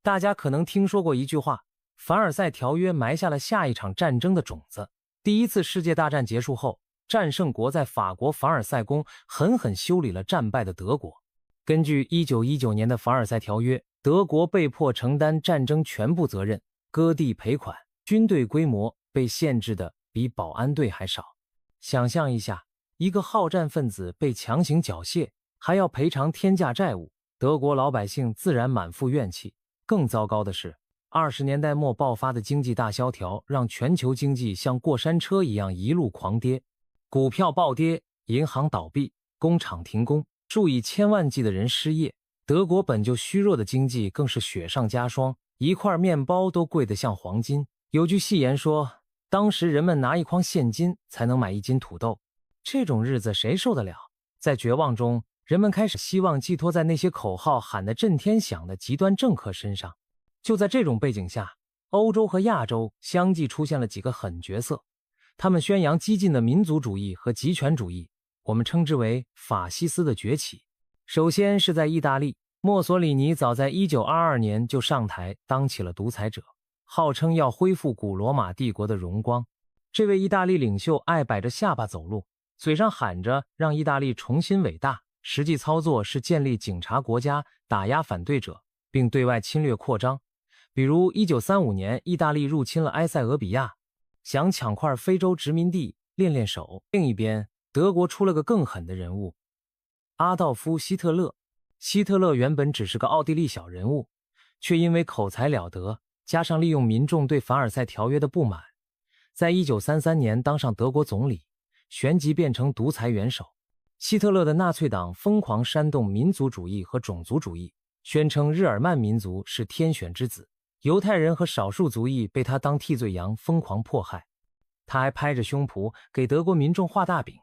大家可能听说过一句话，凡尔赛条约埋下了下一场战争的种子。第一次世界大战结束后，战胜国在法国凡尔赛宫狠狠修理了战败的德国。根据1919年的凡尔赛条约，德国被迫承担战争全部责任，割地赔款，军队规模被限制的比保安队还少。想象一下，一个好战分子被强行缴械，还要赔偿天价债务，德国老百姓自然满腹怨气。更糟糕的是，20年代末爆发的经济大萧条让全球经济像过山车一样一路狂跌，股票暴跌，银行倒闭，工厂停工，数以千万计的人失业。德国本就虚弱的经济更是雪上加霜，一块面包都贵得像黄金。有句戏言说，当时人们拿一筐现金才能买一斤土豆，这种日子谁受得了？在绝望中，人们开始希望寄托在那些口号喊得震天响的极端政客身上。就在这种背景下，欧洲和亚洲相继出现了几个狠角色，他们宣扬激进的民族主义和极权主义，我们称之为法西斯的崛起。首先是在意大利，墨索里尼早在1922年就上台当起了独裁者，号称要恢复古罗马帝国的荣光。这位意大利领袖爱摆着下巴走路，嘴上喊着让意大利重新伟大，实际操作是建立警察国家，打压反对者，并对外侵略扩张。比如1935年，意大利入侵了埃塞俄比亚，想抢块非洲殖民地练练手。另一边，德国出了个更狠的人物，阿道夫·希特勒。希特勒原本只是个奥地利小人物，却因为口才了得，加上利用民众对凡尔赛条约的不满，在1933年当上德国总理，旋即变成独裁元首。希特勒的纳粹党疯狂煽动民族主义和种族主义，宣称日耳曼民族是天选之子，犹太人和少数族裔被他当替罪羊疯狂迫害。他还拍着胸脯给德国民众画大饼，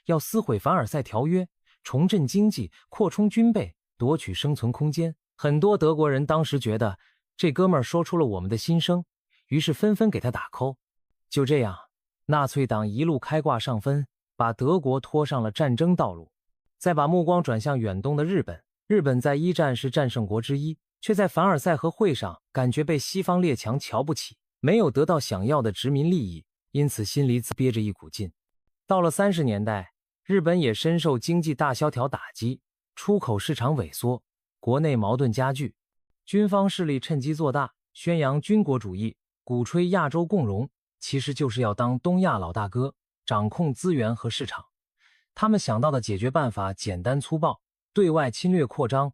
要撕毁凡尔赛条约，重振经济，扩充军备，夺取生存空间。很多德国人当时觉得这哥们儿说出了我们的心声，于是纷纷给他打 call。 就这样，纳粹党一路开挂上分，把德国拖上了战争道路。再把目光转向远东的日本，日本在一战是战胜国之一，却在凡尔赛和会上感觉被西方列强瞧不起，没有得到想要的殖民利益，因此心里憋着一股劲。到了30年代，日本也深受经济大萧条打击，出口市场萎缩，国内矛盾加剧，军方势力趁机做大，宣扬军国主义，鼓吹亚洲共荣，其实就是要当东亚老大哥，掌控资源和市场。他们想到的解决办法简单粗暴，对外侵略扩张。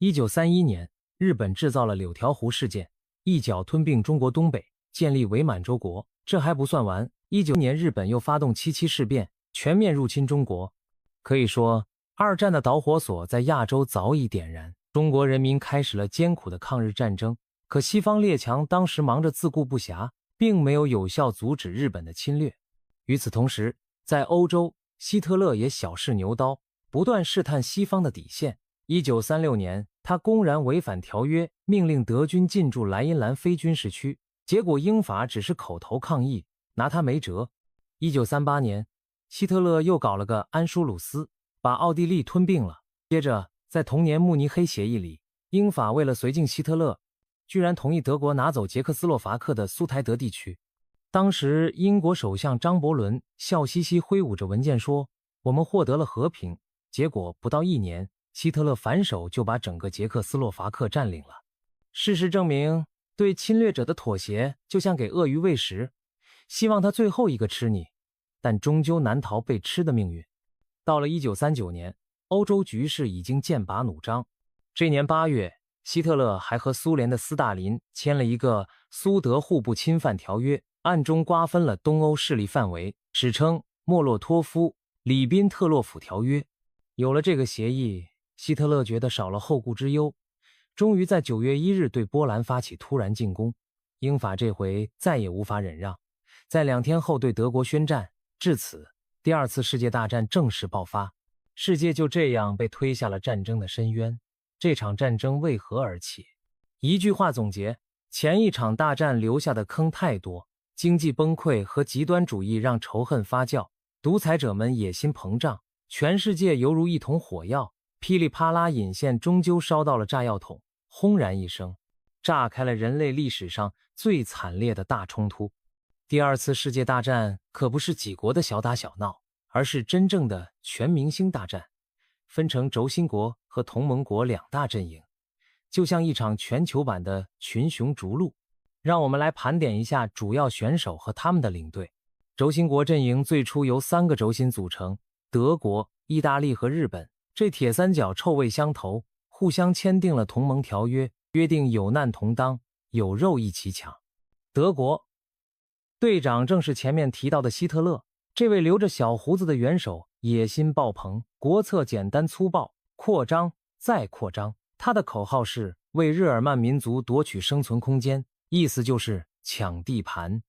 1931年，日本制造了柳条湖事件，一脚吞并中国东北，建立伪满洲国。这还不算完，19年日本又发动7·7事变，全面入侵中国。可以说，二战的导火索在亚洲早已点燃，中国人民开始了艰苦的抗日战争。可西方列强当时忙着自顾不暇，并没有有效阻止日本的侵略。与此同时，在欧洲，希特勒也小试牛刀，不断试探西方的底线。1936年，他公然违反条约，命令德军进驻莱茵兰非军事区，结果英法只是口头抗议，拿他没辙。1938年，希特勒又搞了个安舒鲁斯，把奥地利吞并了。接着，在同年慕尼黑协议里，英法为了绥靖希特勒，居然同意德国拿走捷克斯洛伐克的苏台德地区。当时英国首相张伯伦笑嘻嘻挥舞着文件说，我们获得了和平。结果不到1年，希特勒反手就把整个捷克斯洛伐克占领了。事实证明，对侵略者的妥协就像给鳄鱼喂食，希望他最后一个吃你，但终究难逃被吃的命运。到了1939年，欧洲局势已经剑拔弩张。这年8月，希特勒还和苏联的斯大林签了一个苏德互不侵犯条约，暗中瓜分了东欧势力范围，史称莫洛托夫里宾特洛甫条约。有了这个协议，希特勒觉得少了后顾之忧，终于在9月1日对波兰发起突然进攻。英法这回再也无法忍让，在2天后对德国宣战。至此，第二次世界大战正式爆发，世界就这样被推下了战争的深渊。这场战争为何而起？一句话总结，前一场大战留下的坑太多，经济崩溃和极端主义让仇恨发酵，独裁者们野心膨胀，全世界犹如一桶火药，噼里啪啦引线终究烧到了炸药桶，轰然一声。炸开了人类历史上最惨烈的大冲突。第二次世界大战可不是几国的小打小闹，而是真正的全明星大战，分成轴心国和同盟国两大阵营，就像一场全球版的群雄逐鹿。让我们来盘点一下主要选手和他们的领队。轴心国阵营最初由3个轴心组成，德国、意大利和日本，这铁三角臭味相投，互相签订了同盟条约，约定有难同当，有肉一起抢。德国队长正是前面提到的希特勒，这位留着小胡子的元首野心爆棚，国策简单粗暴，扩张再扩张。他的口号是为日耳曼民族夺取生存空间，意思就是抢地盘。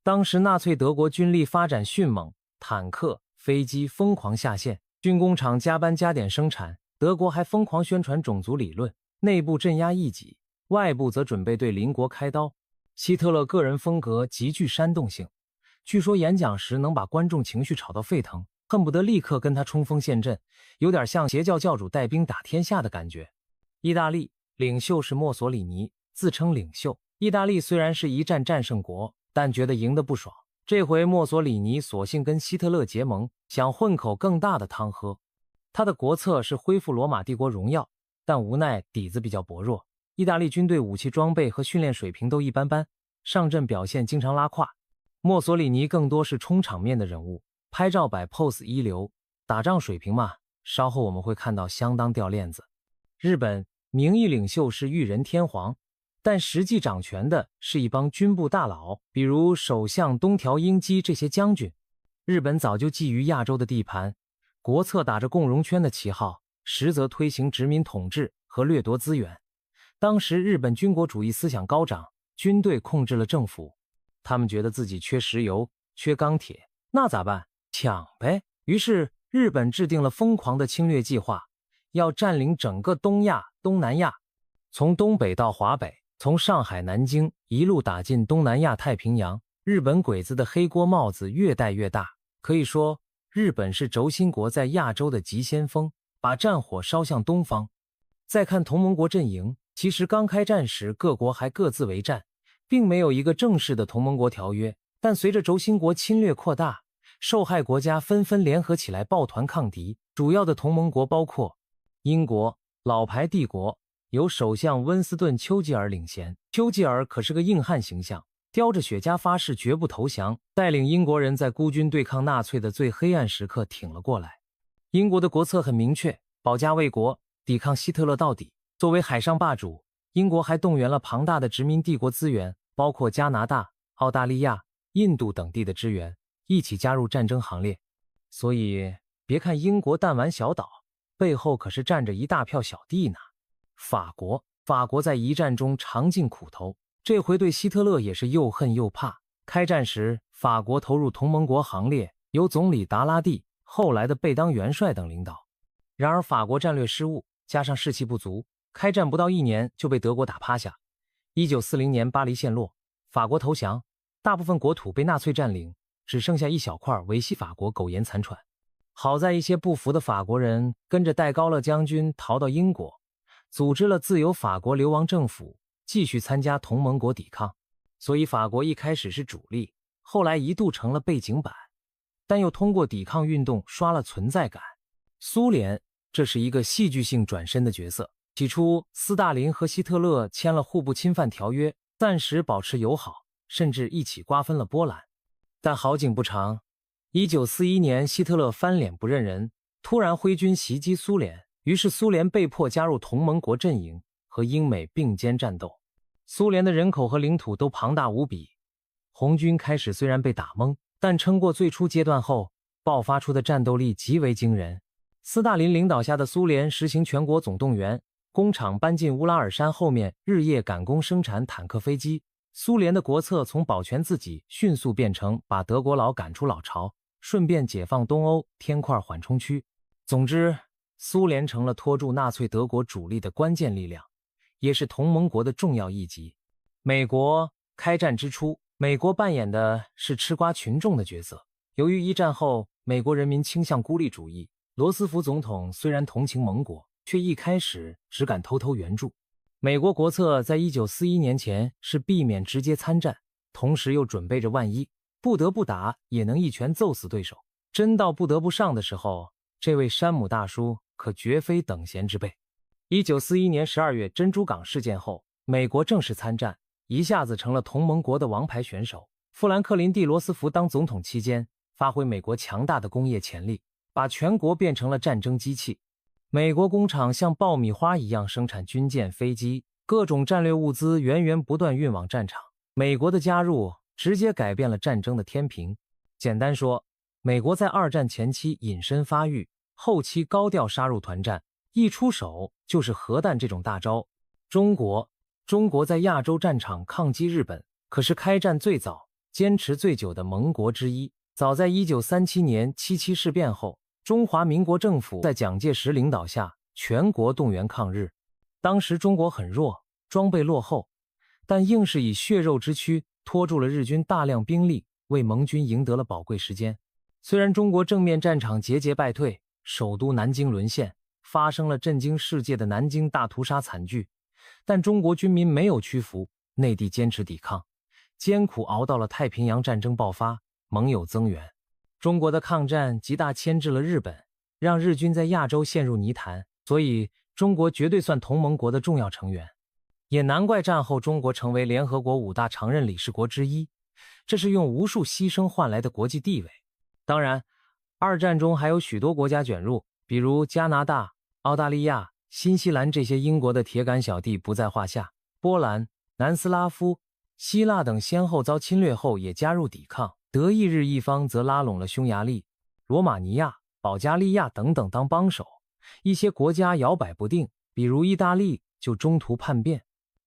当时纳粹德国军力发展迅猛，坦克、飞机疯狂下线，军工厂加班加点生产，德国还疯狂宣传种族理论，内部镇压异己，外部则准备对邻国开刀。希特勒个人风格极具煽动性，据说演讲时能把观众情绪炒到沸腾，恨不得立刻跟他冲锋陷阵，有点像邪教教主带兵打天下的感觉。意大利领袖是墨索里尼，自称领袖。意大利虽然是一战战胜国，但觉得赢得不爽，这回墨索里尼索性跟希特勒结盟，想混口更大的汤喝。他的国策是恢复罗马帝国荣耀，但无奈底子比较薄弱，意大利军队武器装备和训练水平都一般般，上阵表现经常拉胯。墨索里尼更多是充场面的人物，拍照摆 pose 一流，打仗水平嘛，稍后我们会看到相当掉链子。日本名义领袖是裕仁天皇，但实际掌权的是一帮军部大佬，比如首相东条英机这些将军。日本早就觊觎亚洲的地盘，国策打着共荣圈的旗号，实则推行殖民统治和掠夺资源。当时日本军国主义思想高涨，军队控制了政府，他们觉得自己缺石油、缺钢铁，那咋办？抢呗。于是日本制定了疯狂的侵略计划，要占领整个东亚、东南亚，从东北到华北，从上海、南京一路打进东南亚太平洋。日本鬼子的黑锅帽子越戴越大，可以说日本是轴心国在亚洲的急先锋，把战火烧向东方。再看同盟国阵营，其实刚开战时各国还各自为战，并没有一个正式的同盟国条约，但随着轴心国侵略扩大，受害国家纷纷联合起来抱团抗敌。主要的同盟国包括英国，老牌帝国，由首相温斯顿·丘吉尔领衔。丘吉尔可是个硬汉形象，叼着雪茄发誓绝不投降，带领英国人在孤军对抗纳粹的最黑暗时刻挺了过来。英国的国策很明确，保家卫国，抵抗希特勒到底。作为海上霸主，英国还动员了庞大的殖民帝国资源，包括加拿大、澳大利亚、印度等地的支援，一起加入战争行列。所以别看英国弹丸小岛，背后可是站着一大票小弟呢。法国在一战中尝尽苦头，这回对希特勒也是又恨又怕。开战时，法国投入同盟国行列，由总理达拉蒂，后来的贝当元帅等领导。然而法国战略失误，加上士气不足，开战不到1年就被德国打趴下。1940年巴黎陷落，法国投降，大部分国土被纳粹占领，只剩下一小块维系法国苟延残喘。好在一些不服的法国人跟着戴高乐将军逃到英国，组织了自由法国流亡政府，继续参加同盟国抵抗。所以法国一开始是主力，后来一度成了背景板，但又通过抵抗运动刷了存在感。苏联，这是一个戏剧性转身的角色。起初，斯大林和希特勒签了互不侵犯条约，暂时保持友好，甚至一起瓜分了波兰。但好景不长，1941年希特勒翻脸不认人，突然挥军袭击苏联，于是苏联被迫加入同盟国阵营，和英美并肩战斗。苏联的人口和领土都庞大无比，红军开始虽然被打懵，但撑过最初阶段后，爆发出的战斗力极为惊人。斯大林领导下的苏联实行全国总动员，工厂搬进乌拉尔山后面，日夜赶工生产坦克飞机。苏联的国策从保全自己迅速变成把德国佬赶出老巢，顺便解放东欧，添块缓冲区。总之，苏联成了拖住纳粹德国主力的关键力量，也是同盟国的重要一极。美国开战之初，美国扮演的是吃瓜群众的角色。由于一战后美国人民倾向孤立主义，罗斯福总统虽然同情盟国，却一开始只敢偷偷援助。美国国策在1941年前是避免直接参战，同时又准备着万一不得不打也能一拳揍死对手。真到不得不上的时候，这位山姆大叔可绝非等闲之辈。1941年12月珍珠港事件后，美国正式参战，一下子成了同盟国的王牌选手。富兰克林 ·D· 罗斯福当总统期间，发挥美国强大的工业潜力，把全国变成了战争机器。美国工厂像爆米花一样生产军舰、飞机，各种战略物资源源不断运往战场。美国的加入直接改变了战争的天平。简单说，美国在二战前期隐身发育，后期高调杀入团战，一出手就是核弹这种大招。中国在亚洲战场抗击日本，可是开战最早、坚持最久的盟国之一。早在1937年77事变后，中华民国政府在蒋介石领导下全国动员抗日。当时中国很弱，装备落后，但硬是以血肉之躯拖住了日军大量兵力，为盟军赢得了宝贵时间。虽然中国正面战场节节败退，首都南京沦陷，发生了震惊世界的南京大屠杀惨剧，但中国军民没有屈服，内地坚持抵抗，艰苦熬到了太平洋战争爆发，盟友增援。中国的抗战极大牵制了日本，让日军在亚洲陷入泥潭，所以中国绝对算同盟国的重要成员。也难怪战后中国成为联合国5大常任理事国之一，这是用无数牺牲换来的国际地位。当然，二战中还有许多国家卷入，比如加拿大、澳大利亚、新西兰这些英国的铁杆小弟不在话下，波兰、南斯拉夫、希腊等先后遭侵略后也加入抵抗，德意日一方则拉拢了匈牙利、罗马尼亚、保加利亚等等当帮手。一些国家摇摆不定，比如意大利就中途叛变。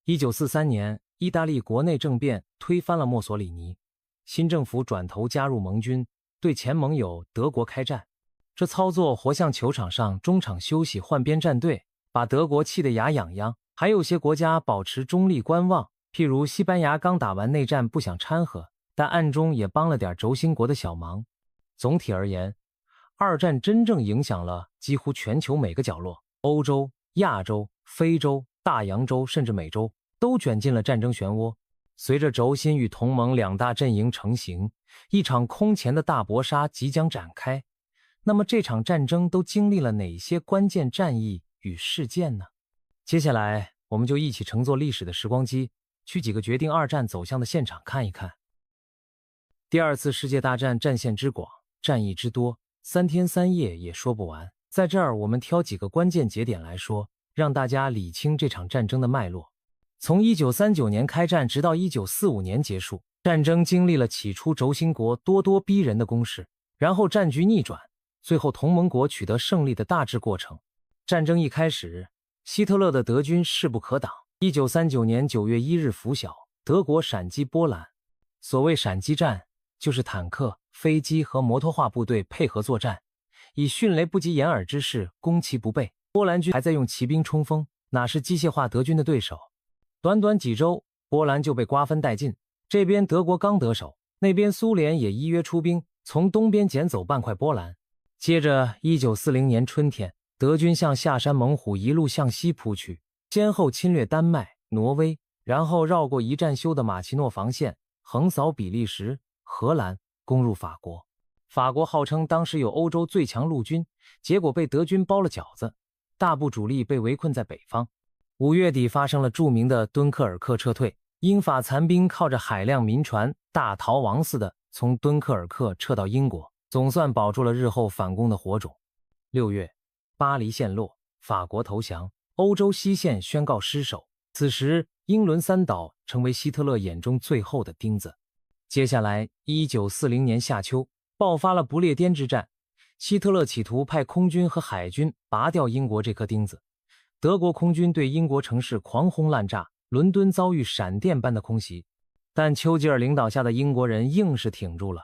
1943年，意大利国内政变推翻了墨索里尼，新政府转头加入盟军，对前盟友德国开战。这操作活像球场上中场休息换边站队，把德国气得牙痒痒。还有些国家保持中立观望，譬如西班牙刚打完内战不想掺和，但暗中也帮了点轴心国的小忙。总体而言，二战真正影响了几乎全球每个角落，欧洲、亚洲、非洲、大洋洲甚至美洲都卷进了战争漩涡。随着轴心与同盟两大阵营成型，一场空前的大搏杀即将展开。那么这场战争都经历了哪些关键战役与事件呢？接下来我们就一起乘坐历史的时光机，去几个决定二战走向的现场看一看。第二次世界大战战线之广，战役之多，3天3夜也说不完。在这儿我们挑几个关键节点来说，让大家理清这场战争的脉络。从1939年开战直到1945年结束，战争经历了起初轴心国咄咄逼人的攻势，然后战局逆转，最后同盟国取得胜利的大致过程。战争一开始，希特勒的德军势不可挡。1939年9月1日拂晓，德国闪击波兰。所谓闪击战，就是坦克、飞机和摩托化部队配合作战，以迅雷不及掩耳之势攻其不备。波兰军还在用骑兵冲锋，哪是机械化德军的对手？短短几周，波兰就被瓜分殆尽。这边德国刚得手，那边苏联也依约出兵，从东边捡走半块波兰。接着1940年春天，德军向下山猛虎一路向西扑去，先后侵略丹麦、挪威，然后绕过一战修的马奇诺防线，横扫比利时、荷兰，攻入法国。法国号称当时有欧洲最强陆军，结果被德军包了饺子，大部主力被围困在北方。5月底发生了著名的敦刻尔克撤退，英法残兵靠着海量民船大逃亡似的从敦刻尔克撤到英国，总算保住了日后反攻的火种。6月，巴黎陷落，法国投降，欧洲西线宣告失守。此时英伦三岛成为希特勒眼中最后的钉子。接下来1940年夏秋爆发了不列颠之战，希特勒企图派空军和海军拔掉英国这颗钉子。德国空军对英国城市狂轰滥炸，伦敦遭遇闪电般的空袭，但丘吉尔领导下的英国人硬是挺住了。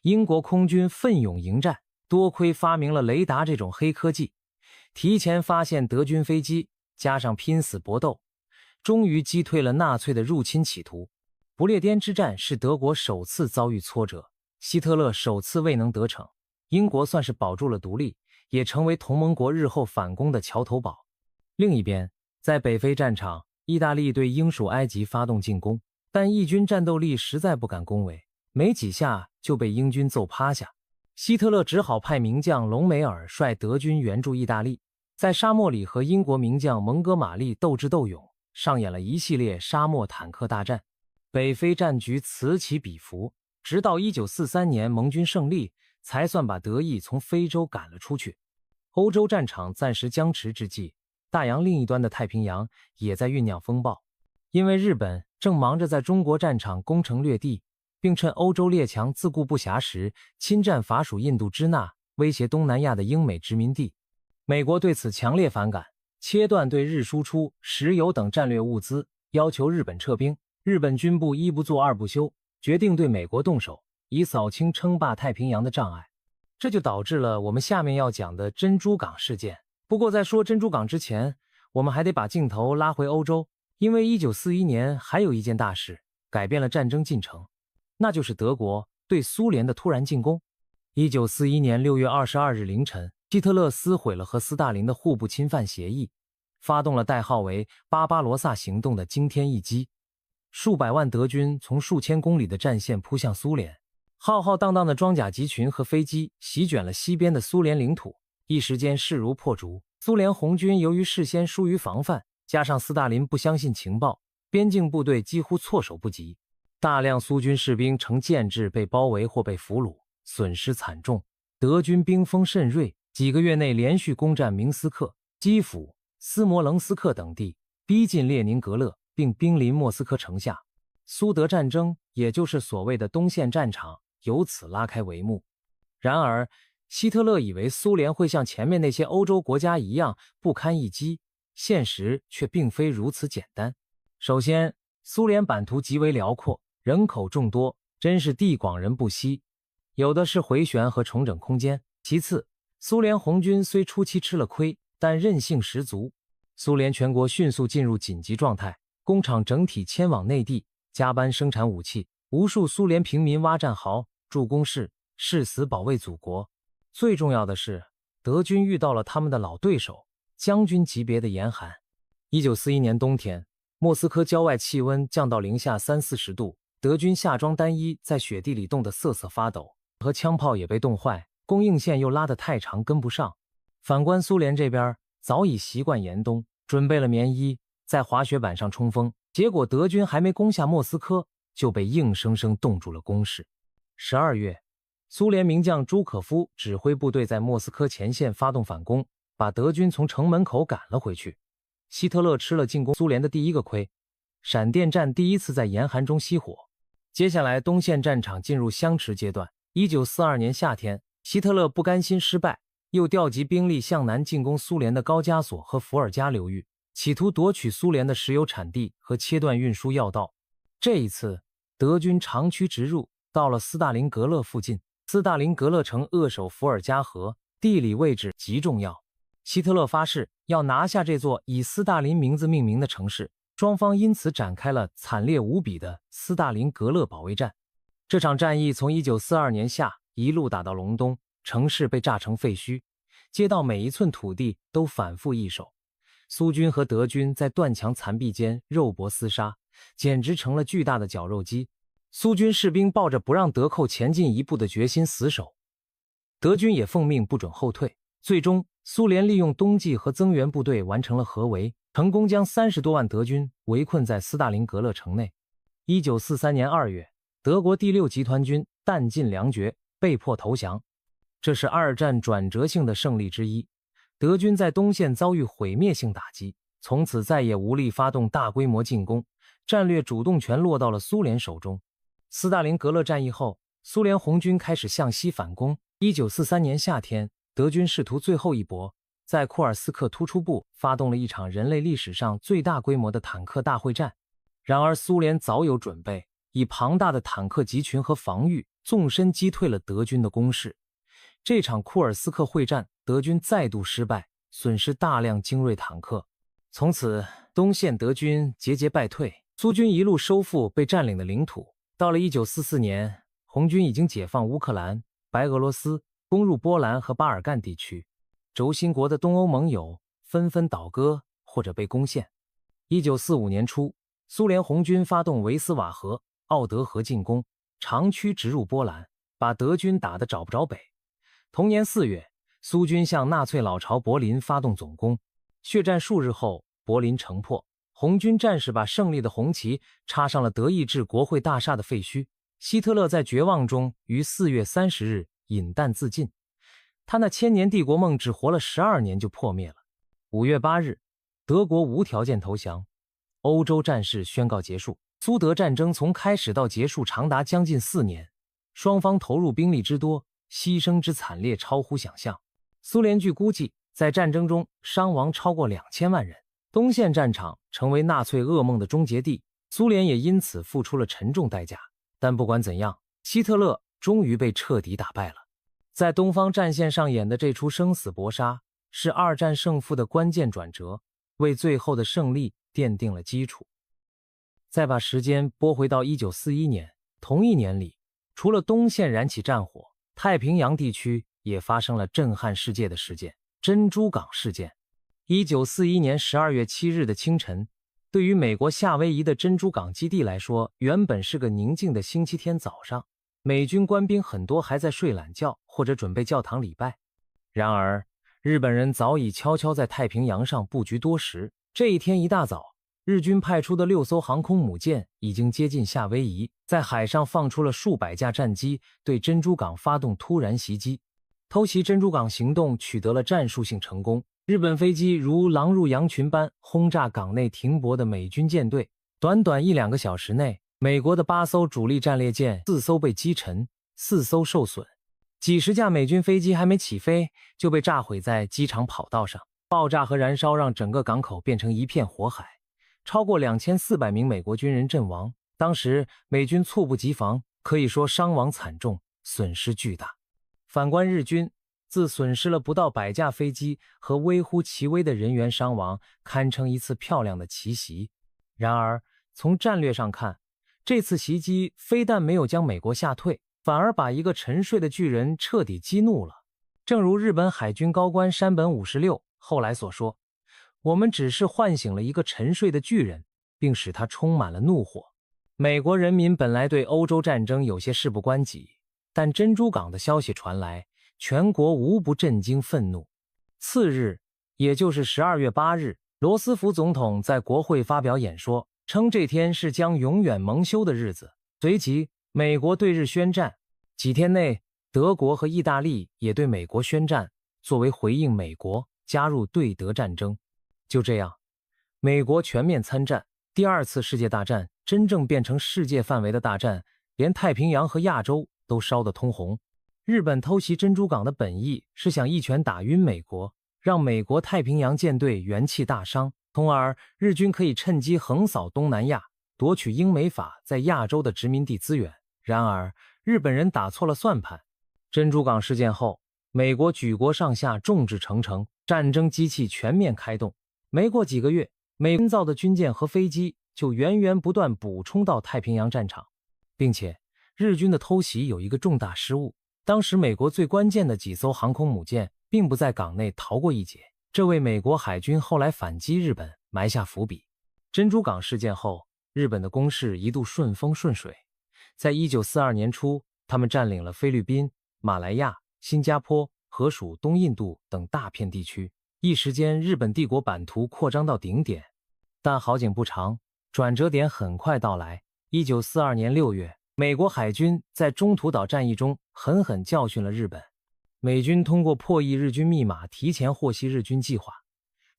英国空军奋勇迎战，多亏发明了雷达这种黑科技，提前发现德军飞机，加上拼死搏斗，终于击退了纳粹的入侵企图。不列颠之战是德国首次遭遇挫折，希特勒首次未能得逞，英国算是保住了独立，也成为同盟国日后反攻的桥头堡。另一边，在北非战场，意大利对英属埃及发动进攻，但义军战斗力实在不敢恭维，没几下就被英军揍趴下。希特勒只好派名将隆美尔率德军援助意大利，在沙漠里和英国名将蒙哥马利斗智斗勇，上演了一系列沙漠坦克大战。北非战局此起彼伏，直到1943年盟军胜利，才算把德意从非洲赶了出去。欧洲战场暂时僵持之际，大洋另一端的太平洋也在酝酿风暴，因为日本正忙着在中国战场攻城略地，并趁欧洲列强自顾不暇时侵占法属印度支那，威胁东南亚的英美殖民地。美国对此强烈反感，切断对日输出石油等战略物资，要求日本撤兵。日本军部一不做二不休，决定对美国动手，以扫清称霸太平洋的障碍。这就导致了我们下面要讲的珍珠港事件。不过在说珍珠港之前，我们还得把镜头拉回欧洲，因为1941年还有一件大事改变了战争进程，那就是德国对苏联的突然进攻。1941年6月22日凌晨，希特勒撕毁了和斯大林的互不侵犯协议，发动了代号为巴巴罗萨行动的惊天一击。数百万德军从数千公里的战线扑向苏联，浩浩荡荡的装甲集群和飞机席卷了西边的苏联领土，一时间势如破竹。苏联红军由于事先疏于防范，加上斯大林不相信情报，边境部队几乎措手不及，大量苏军士兵呈建制被包围或被俘虏，损失惨重。德军兵锋甚锐，几个月内连续攻占明斯克、基辅、斯摩棱斯克等地，逼近列宁格勒，并兵临莫斯科城下。苏德战争，也就是所谓的东线战场，由此拉开帷幕。然而希特勒以为苏联会像前面那些欧洲国家一样不堪一击，现实却并非如此简单。首先，苏联版图极为辽阔，人口众多，真是地广人不稀，有的是回旋和重整空间。其次，苏联红军虽初期吃了亏，但韧性十足。苏联全国迅速进入紧急状态，工厂整体迁往内地，加班生产武器，无数苏联平民挖战壕、筑工事，誓死保卫祖国。最重要的是，德军遇到了他们的老对手，将军级别的严寒。1941年冬天，莫斯科郊外气温降到零下30-40度，德军夏装单衣在雪地里冻得瑟瑟发抖，和枪炮也被冻坏，供应线又拉得太长跟不上。反观苏联这边，早已习惯严冬，准备了棉衣，在滑雪板上冲锋，结果德军还没攻下莫斯科，就被硬生生冻住了攻势。12月，苏联名将朱可夫指挥部队在莫斯科前线发动反攻，把德军从城门口赶了回去。希特勒吃了进攻苏联的第一个亏，闪电战第一次在严寒中熄火。接下来东线战场进入相持阶段。1942年夏天，希特勒不甘心失败，又调集兵力向南进攻苏联的高加索和伏尔加流域，企图夺取苏联的石油产地和切断运输要道。这一次，德军长驱直入，到了斯大林格勒附近。斯大林格勒城扼守伏尔加河，地理位置极重要。希特勒发誓要拿下这座以斯大林名字命名的城市，双方因此展开了惨烈无比的斯大林格勒保卫战。这场战役从1942年夏一路打到隆冬，城市被炸成废墟，街道每一寸土地都反复易手。苏军和德军在断墙残壁间肉搏厮杀，简直成了巨大的绞肉机。苏军士兵抱着不让德寇前进一步的决心死守，德军也奉命不准后退。最终，苏联利用冬季和增援部队完成了合围，成功将30多万德军围困在斯大林格勒城内。1943年2月，德国第6集团军弹尽粮绝，被迫投降。这是二战转折性的胜利之一。德军在东线遭遇毁灭性打击，从此再也无力发动大规模进攻，战略主动权落到了苏联手中。斯大林格勒战役后，苏联红军开始向西反攻。1943年夏天，德军试图最后一搏，在库尔斯克突出部发动了一场人类历史上最大规模的坦克大会战。然而苏联早有准备，以庞大的坦克集群和防御，纵深击退了德军的攻势。这场库尔斯克会战，德军再度失败，损失大量精锐坦克。从此，东线德军节节败退，苏军一路收复被占领的领土。到了1944年，红军已经解放乌克兰、白俄罗斯，攻入波兰和巴尔干地区。轴心国的东欧盟友纷纷倒戈或者被攻陷。1945年初，苏联红军发动维斯瓦河、奥德河进攻，长驱直入波兰，把德军打得找不着北。同年4月，苏军向纳粹老巢柏林发动总攻，血战数日后，柏林城破。红军战士把胜利的红旗插上了德意志国会大厦的废墟。希特勒在绝望中于4月30日饮弹自尽，他那千年帝国梦只活了12年就破灭了。5月8日，德国无条件投降，欧洲战事宣告结束。苏德战争从开始到结束长达将近4年，双方投入兵力之多，牺牲之惨烈超乎想象。苏联据估计，在战争中伤亡超过2000万人。东线战场成为纳粹噩梦的终结地，苏联也因此付出了沉重代价。但不管怎样，希特勒终于被彻底打败了。在东方战线上演的这出生死搏杀，是二战胜负的关键转折，为最后的胜利奠定了基础。再把时间拨回到1941年，同一年里，除了东线燃起战火，太平洋地区也发生了震撼世界的事件——珍珠港事件。1941年12月7日的清晨，对于美国夏威夷的珍珠港基地来说，原本是个宁静的星期天早上，美军官兵很多还在睡懒觉或者准备教堂礼拜。然而，日本人早已悄悄在太平洋上布局多时。这一天一大早，日军派出的6艘航空母舰已经接近夏威夷，在海上放出了数百架战机，对珍珠港发动突然袭击。偷袭珍珠港行动取得了战术性成功，日本飞机如狼入羊群般轰炸港内停泊的美军舰队。短短1-2个小时内，美国的8艘主力战列舰4艘被击沉，4艘受损，几十架美军飞机还没起飞就被炸毁在机场跑道上。爆炸和燃烧让整个港口变成一片火海，超过2400名美国军人阵亡。当时美军猝不及防，可以说伤亡惨重，损失巨大。反观日军，自损失了不到100架飞机和微乎其微的人员伤亡，堪称一次漂亮的奇袭。然而，从战略上看，这次袭击非但没有将美国吓退，反而把一个沉睡的巨人彻底激怒了。正如日本海军高官山本56后来所说，我们只是唤醒了一个沉睡的巨人，并使他充满了怒火。美国人民本来对欧洲战争有些事不关己，但珍珠港的消息传来，全国无不震惊愤怒。次日，也就是12月8日，罗斯福总统在国会发表演说，称这天是将永远蒙羞的日子。随即，美国对日宣战。几天内，德国和意大利也对美国宣战，作为回应美国加入对德战争。就这样，美国全面参战，第2次世界大战真正变成世界范围的大战，连太平洋和亚洲都烧得通红。日本偷袭珍珠港的本意是想一拳打晕美国，让美国太平洋舰队元气大伤，从而日军可以趁机横扫东南亚，夺取英美法在亚洲的殖民地资源。然而，日本人打错了算盘。珍珠港事件后，美国举国上下众志成城，战争机器全面开动。没过几个月，美军造的军舰和飞机就源源不断补充到太平洋战场，并且日军的偷袭有一个重大失误。当时美国最关键的几艘航空母舰并不在港内逃过一劫，这为美国海军后来反击日本埋下伏笔。珍珠港事件后，日本的攻势一度顺风顺水。在1942年初，他们占领了菲律宾、马来亚、新加坡、荷属东印度等大片地区，一时间日本帝国版图扩张到顶点。但好景不长，转折点很快到来。1942年6月，美国海军在中途岛战役中狠狠教训了日本。美军通过破译日军密码，提前获悉日军计划，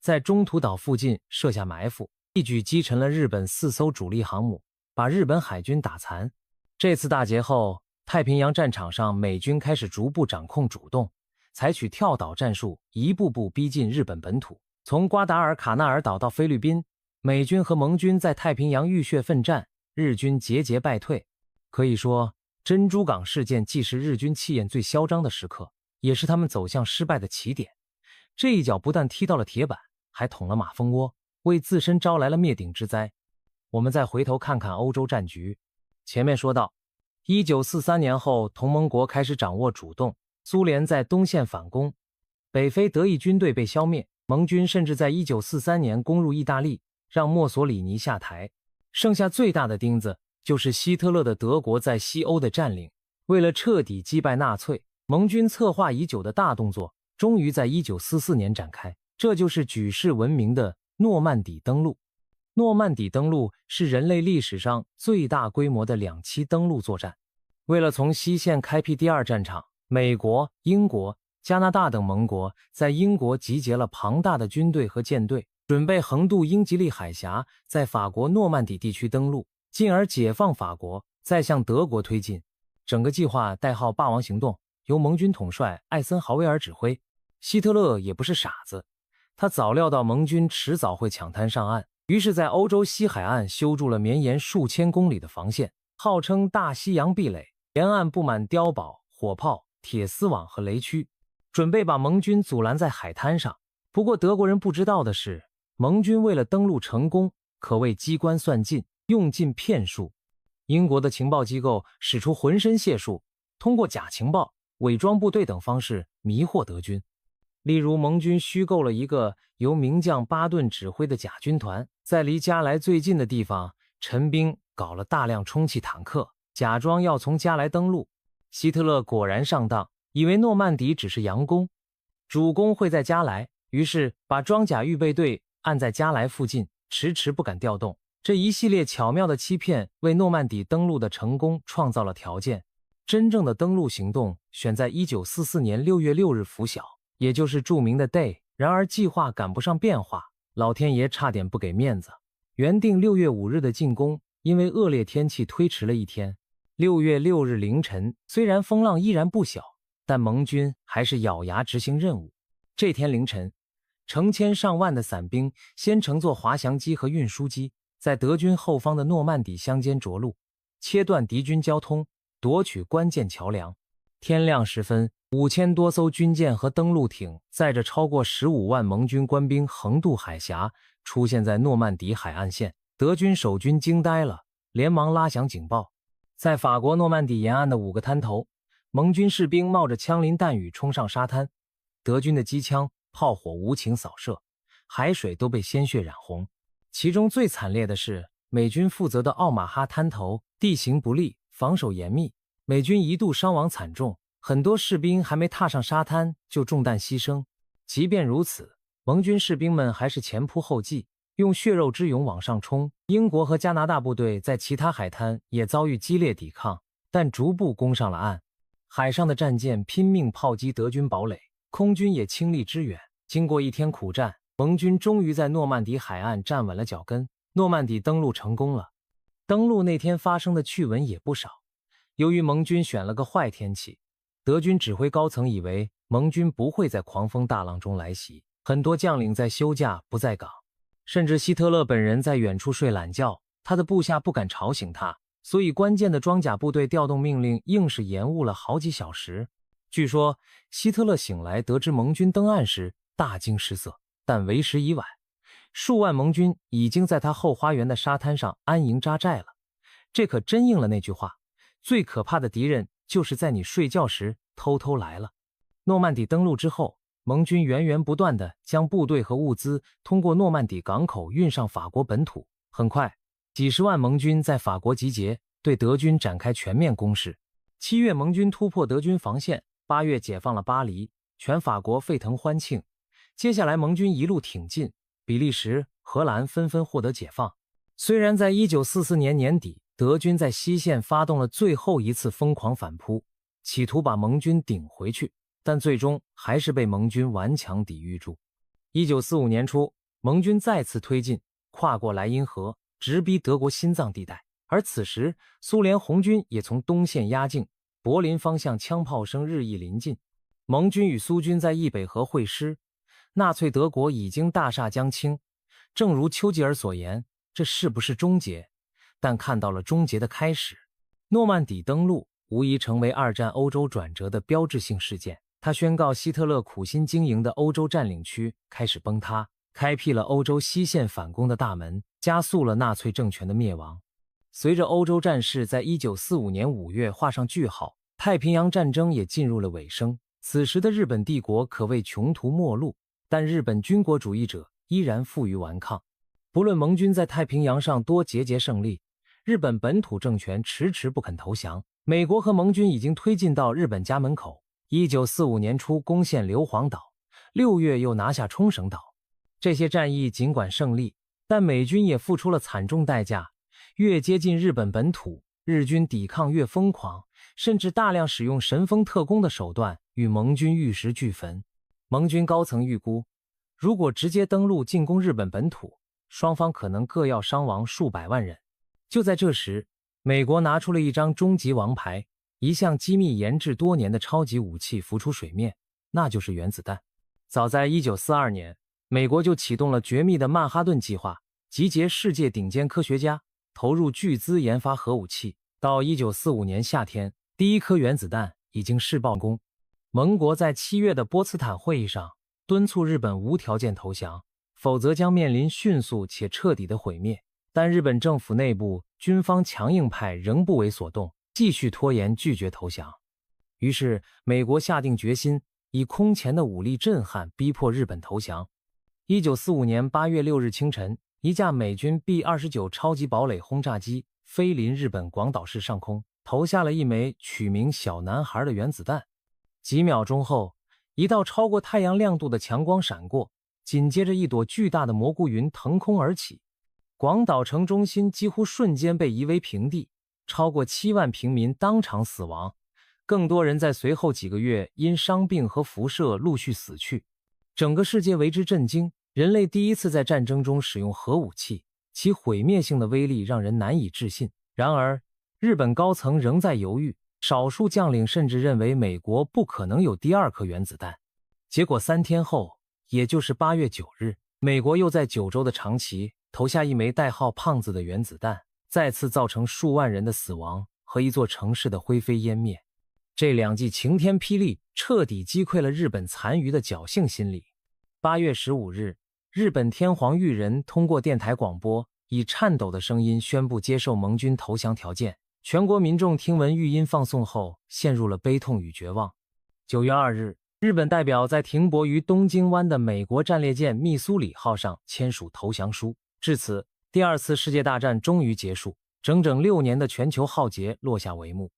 在中途岛附近设下埋伏，一举击沉了日本4艘主力航母，把日本海军打残。这次大捷后，太平洋战场上美军开始逐步掌控主动，采取跳岛战术，一步步逼近日本本土。从瓜达尔卡纳尔岛到菲律宾，美军和盟军在太平洋浴血奋战，日军节节败退。可以说，珍珠港事件既是日军气焰最嚣张的时刻，也是他们走向失败的起点。这一脚不但踢到了铁板，还捅了马蜂窝，为自身招来了灭顶之灾。我们再回头看看欧洲战局。前面说到，1943年后，同盟国开始掌握主动，苏联在东线反攻，北非德意军队被消灭，盟军甚至在1943年攻入意大利，让墨索里尼下台。剩下最大的钉子就是希特勒的德国在西欧的占领。为了彻底击败纳粹，盟军策划已久的大动作终于在1944年展开，这就是举世闻名的诺曼底登陆。诺曼底登陆是人类历史上最大规模的2期登陆作战。为了从西线开辟第二战场，美国、英国、加拿大等盟国在英国集结了庞大的军队和舰队，准备横渡英吉利海峡，在法国诺曼底地区登陆，进而解放法国，再向德国推进。整个计划代号霸王行动，由盟军统帅艾森豪威尔指挥。希特勒也不是傻子，他早料到盟军迟早会抢滩上岸，于是在欧洲西海岸修筑了绵延数千公里的防线，号称大西洋壁垒，沿岸布满碉堡、火炮、铁丝网和雷区，准备把盟军阻拦在海滩上。不过德国人不知道的是，盟军为了登陆成功，可谓机关算尽，用尽骗术。英国的情报机构使出浑身解数，通过假情报、伪装部队等方式迷惑德军。例如，盟军虚构了一个由名将巴顿指挥的假军团，在离加莱最近的地方陈兵搞了大量充气坦克，假装要从加莱登陆。希特勒果然上当，以为诺曼底只是佯攻，主攻会在加莱，于是把装甲预备队按在加莱附近，迟迟不敢调动。这一系列巧妙的欺骗为诺曼底登陆的成功创造了条件。真正的登陆行动选在1944年6月6日拂晓，也就是著名的 Day。 然而计划赶不上变化，老天爷差点不给面子。原定6月5日的进攻因为恶劣天气推迟了一天。6月6日凌晨，虽然风浪依然不小，但盟军还是咬牙执行任务。这天凌晨，成千上万的伞兵先乘坐滑翔机和运输机，在德军后方的诺曼底乡间着陆，切断敌军交通，夺取关键桥梁。天亮时分，5000多艘军舰和登陆艇载着超过15万盟军官兵横渡海峡，出现在诺曼底海岸线。德军守军惊呆了，连忙拉响警报。在法国诺曼底沿岸的5个滩头，盟军士兵冒着枪林弹雨冲上沙滩，德军的机枪、炮火无情扫射，海水都被鲜血染红。其中最惨烈的是美军负责的奥马哈滩头，地形不利，防守严密，美军一度伤亡惨重，很多士兵还没踏上沙滩就中弹牺牲。即便如此，盟军士兵们还是前仆后继，用血肉之勇往上冲。英国和加拿大部队在其他海滩也遭遇激烈抵抗，但逐步攻上了岸。海上的战舰拼命炮击德军堡垒，空军也倾力支援。经过一天苦战，盟军终于在诺曼底海岸站稳了脚跟，诺曼底登陆成功了。登陆那天发生的趣闻也不少。由于盟军选了个坏天气，德军指挥高层以为盟军不会在狂风大浪中来袭，很多将领在休假不在岗，甚至希特勒本人在远处睡懒觉，他的部下不敢吵醒他，所以关键的装甲部队调动命令硬是延误了好几小时。据说希特勒醒来得知盟军登岸时大惊失色，但为时已晚，数万盟军已经在他后花园的沙滩上安营扎寨了。这可真应了那句话，最可怕的敌人就是在你睡觉时偷偷来了。诺曼底登陆之后，盟军源源不断地将部队和物资通过诺曼底港口运上法国本土。很快，几十万盟军在法国集结，对德军展开全面攻势。7月，盟军突破德军防线，8月解放了巴黎，全法国沸腾欢庆。接下来盟军一路挺进，比利时、荷兰纷纷获得解放。虽然在1944年年底，德军在西线发动了最后一次疯狂反扑，企图把盟军顶回去，但最终还是被盟军顽强抵御住。1945年初，盟军再次推进，跨过莱茵河，直逼德国心脏地带。而此时，苏联红军也从东线压境，柏林方向枪炮声日益临近。盟军与苏军在易北河会师，纳粹德国已经大厦将倾。正如丘吉尔所言，这是不是终结？但看到了终结的开始。诺曼底登陆无疑成为二战欧洲转折的标志性事件，它宣告希特勒苦心经营的欧洲占领区开始崩塌，开辟了欧洲西线反攻的大门，加速了纳粹政权的灭亡。随着欧洲战事在1945年5月画上句号，太平洋战争也进入了尾声。此时的日本帝国可谓穷途末路，但日本军国主义者依然负隅顽抗。不论盟军在太平洋上多节节胜利，日本本土政权迟迟不肯投降。美国和盟军已经推进到日本家门口。1945年初攻陷硫磺岛，6月又拿下冲绳岛。这些战役尽管胜利，但美军也付出了惨重代价。越接近日本本土，日军抵抗越疯狂，甚至大量使用神风特工的手段与盟军玉石俱焚。盟军高层预估，如果直接登陆进攻日本本土，双方可能各要伤亡数百万人。就在这时，美国拿出了一张终极王牌，一项机密研制多年的超级武器浮出水面，那就是原子弹。早在1942年，美国就启动了绝密的曼哈顿计划，集结世界顶尖科学家，投入巨资研发核武器。到1945年夏天，第一颗原子弹已经试爆功。盟国在7月的波茨坦会议上敦促日本无条件投降，否则将面临迅速且彻底的毁灭。但日本政府内部军方强硬派仍不为所动，继续拖延拒绝投降。于是美国下定决心，以空前的武力震撼逼迫日本投降。1945年8月6日清晨，一架美军 B-29 超级堡垒轰炸机飞临日本广岛市上空，投下了一枚取名小男孩的原子弹。几秒钟后，一道超过太阳亮度的强光闪过，紧接着一朵巨大的蘑菇云腾空而起，广岛城中心几乎瞬间被夷为平地，超过7万平民当场死亡，更多人在随后几个月因伤病和辐射陆续死去。整个世界为之震惊，人类第一次在战争中使用核武器，其毁灭性的威力让人难以置信。然而，日本高层仍在犹豫，少数将领甚至认为美国不可能有第二颗原子弹。结果3天后，也就是8月9日，美国又在九州的长崎投下一枚代号胖子的原子弹，再次造成数万人的死亡和一座城市的灰飞烟灭。这两记晴天霹雳彻底击溃了日本残余的侥幸心理。8月15日，日本天皇裕仁通过电台广播，以颤抖的声音宣布接受盟军投降条件。全国民众听闻语音放送后，陷入了悲痛与绝望。9月2日，日本代表在停泊于东京湾的美国战列舰密苏里号上签署投降书。至此，第二次世界大战终于结束，整整6年的全球浩劫落下帷幕。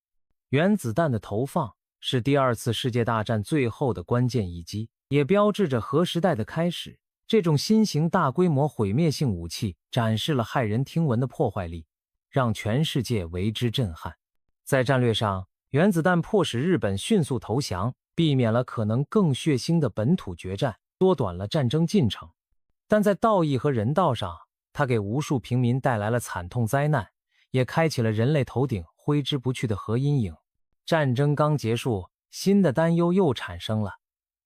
原子弹的投放是第二次世界大战最后的关键一击，也标志着核时代的开始。这种新型大规模毁灭性武器展示了骇人听闻的破坏力，让全世界为之震撼。在战略上，原子弹迫使日本迅速投降，避免了可能更血腥的本土决战，缩短了战争进程。但在道义和人道上，它给无数平民带来了惨痛灾难，也开启了人类头顶挥之不去的核阴影。战争刚结束，新的担忧又产生了。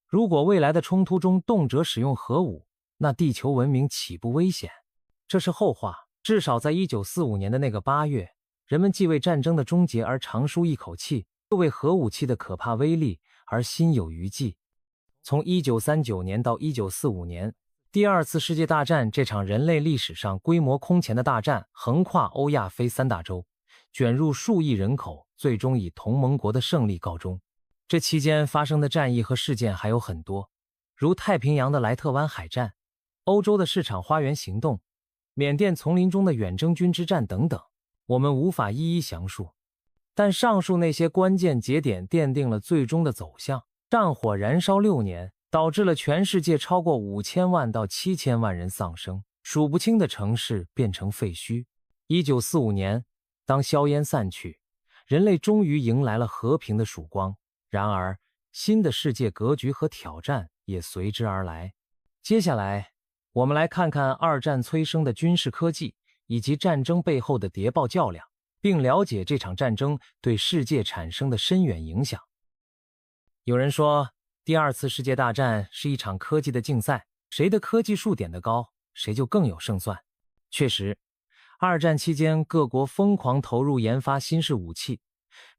如果未来的冲突中动辄使用核武，那地球文明岂不危险？这是后话，至少在1945年的那个8月，人们既为战争的终结而长舒一口气，又为核武器的可怕威力而心有余悸。从1939年到1945年，第二次世界大战这场人类历史上规模空前的大战横跨欧亚非3大洲，卷入数亿人口，最终以同盟国的胜利告终。这期间发生的战役和事件还有很多，如太平洋的莱特湾海战、欧洲的市场花园行动、缅甸丛林中的远征军之战等等，我们无法一一详述。但上述那些关键节点奠定了最终的走向。战火燃烧6年，导致了全世界超过5000万到7000万人丧生，数不清的城市变成废墟。1945年，当硝烟散去，人类终于迎来了和平的曙光。然而，新的世界格局和挑战也随之而来。接下来，我们来看看二战催生的军事科技以及战争背后的谍报较量，并了解这场战争对世界产生的深远影响。有人说，第二次世界大战是一场科技的竞赛，谁的科技树点得高，谁就更有胜算。确实，二战期间各国疯狂投入研发新式武器，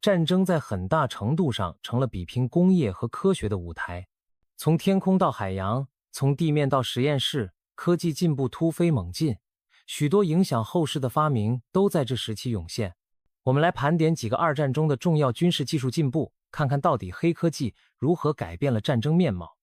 战争在很大程度上成了比拼工业和科学的舞台。从天空到海洋，从地面到实验室，科技进步突飞猛进，许多影响后世的发明都在这时期涌现。我们来盘点几个二战中的重要军事技术进步，看看到底黑科技如何改变了战争面貌。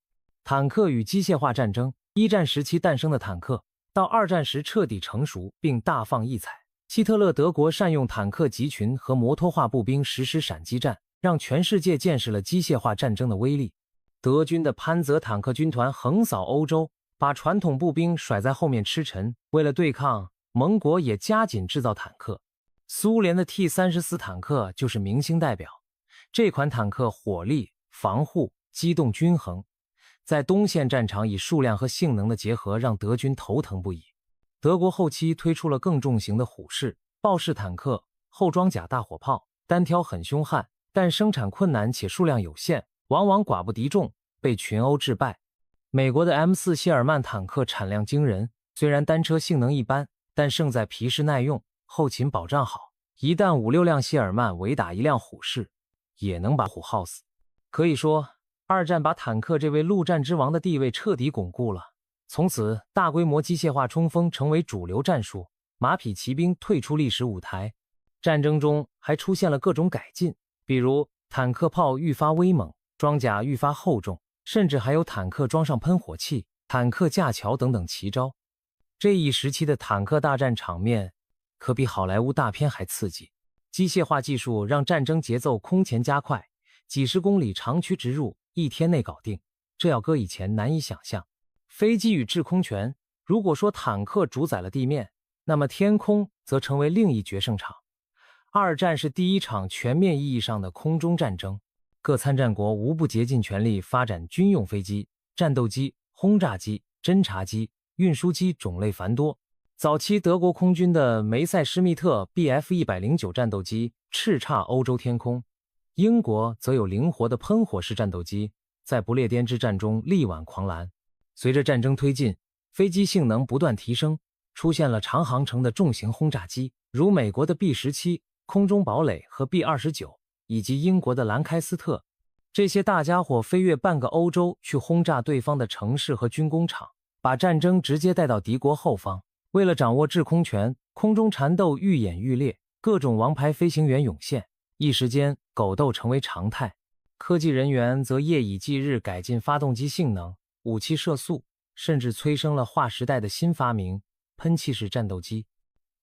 坦克与机械化战争。一战时期诞生的坦克，到二战时彻底成熟并大放异彩。希特勒德国善用坦克集群和摩托化步兵实施闪击战，让全世界见识了机械化战争的威力。德军的潘泽坦克军团横扫欧洲，把传统步兵甩在后面吃尘。为了对抗，盟国也加紧制造坦克。苏联的 T-34坦克就是明星代表。这款坦克火力、防护、机动均衡，在东线战场以数量和性能的结合让德军头疼不已。德国后期推出了更重型的虎式、豹式坦克、后装甲大火炮，单挑很凶悍，但生产困难且数量有限，往往寡不敌众，被群殴致败。美国的 M4 谢尔曼坦克产量惊人，虽然单车性能一般，但胜在皮实耐用，后勤保障好。一旦5-6辆谢尔曼围打一辆虎式，也能把虎耗死。可以说，二战把坦克这位陆战之王的地位彻底巩固了。从此，大规模机械化冲锋成为主流战术，马匹骑兵退出历史舞台。战争中还出现了各种改进，比如坦克炮愈发威猛，装甲愈发厚重，甚至还有坦克装上喷火器、坦克架桥等等奇招。这一时期的坦克大战场面可比好莱坞大片还刺激。机械化技术让战争节奏空前加快，几十公里长驱直入，1天内搞定，这要搁以前难以想象。飞机与制空权，如果说坦克主宰了地面，那么天空则成为另一决胜场。二战是第一场全面意义上的空中战争，各参战国无不竭尽全力发展军用飞机、战斗机、轰炸机、侦察机、运输机种类繁多。早期德国空军的梅塞施密特 Bf-109 战斗机叱咤欧洲天空，英国则有灵活的喷火式战斗机，在不列颠之战中力挽狂澜。随着战争推进，飞机性能不断提升，出现了长航程的重型轰炸机，如美国的 B-17、空中堡垒和 B-29， 以及英国的兰开斯特。这些大家伙飞越半个欧洲去轰炸对方的城市和军工厂，把战争直接带到敌国后方。为了掌握制空权，空中缠斗愈演愈烈，各种王牌飞行员涌现，一时间狗斗成为常态。科技人员则夜以继日改进发动机性能、武器射速，甚至催生了划时代的新发明——喷气式战斗机。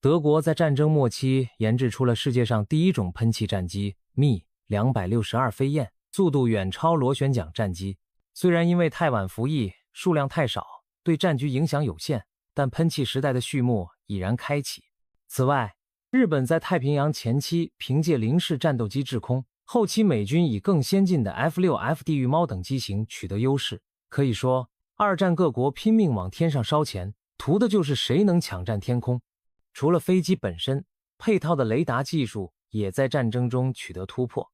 德国在战争末期研制出了世界上第一种喷气战机 Me-262飞燕，速度远超螺旋桨战机。虽然因为太晚服役，数量太少，对战局影响有限，但喷气时代的序幕已然开启。此外，日本在太平洋前期凭借零式战斗机制空，后期美军以更先进的 F-6F 地狱猫等机型取得优势。可以说，二战各国拼命往天上烧钱，图的就是谁能抢占天空。除了飞机本身，配套的雷达技术也在战争中取得突破。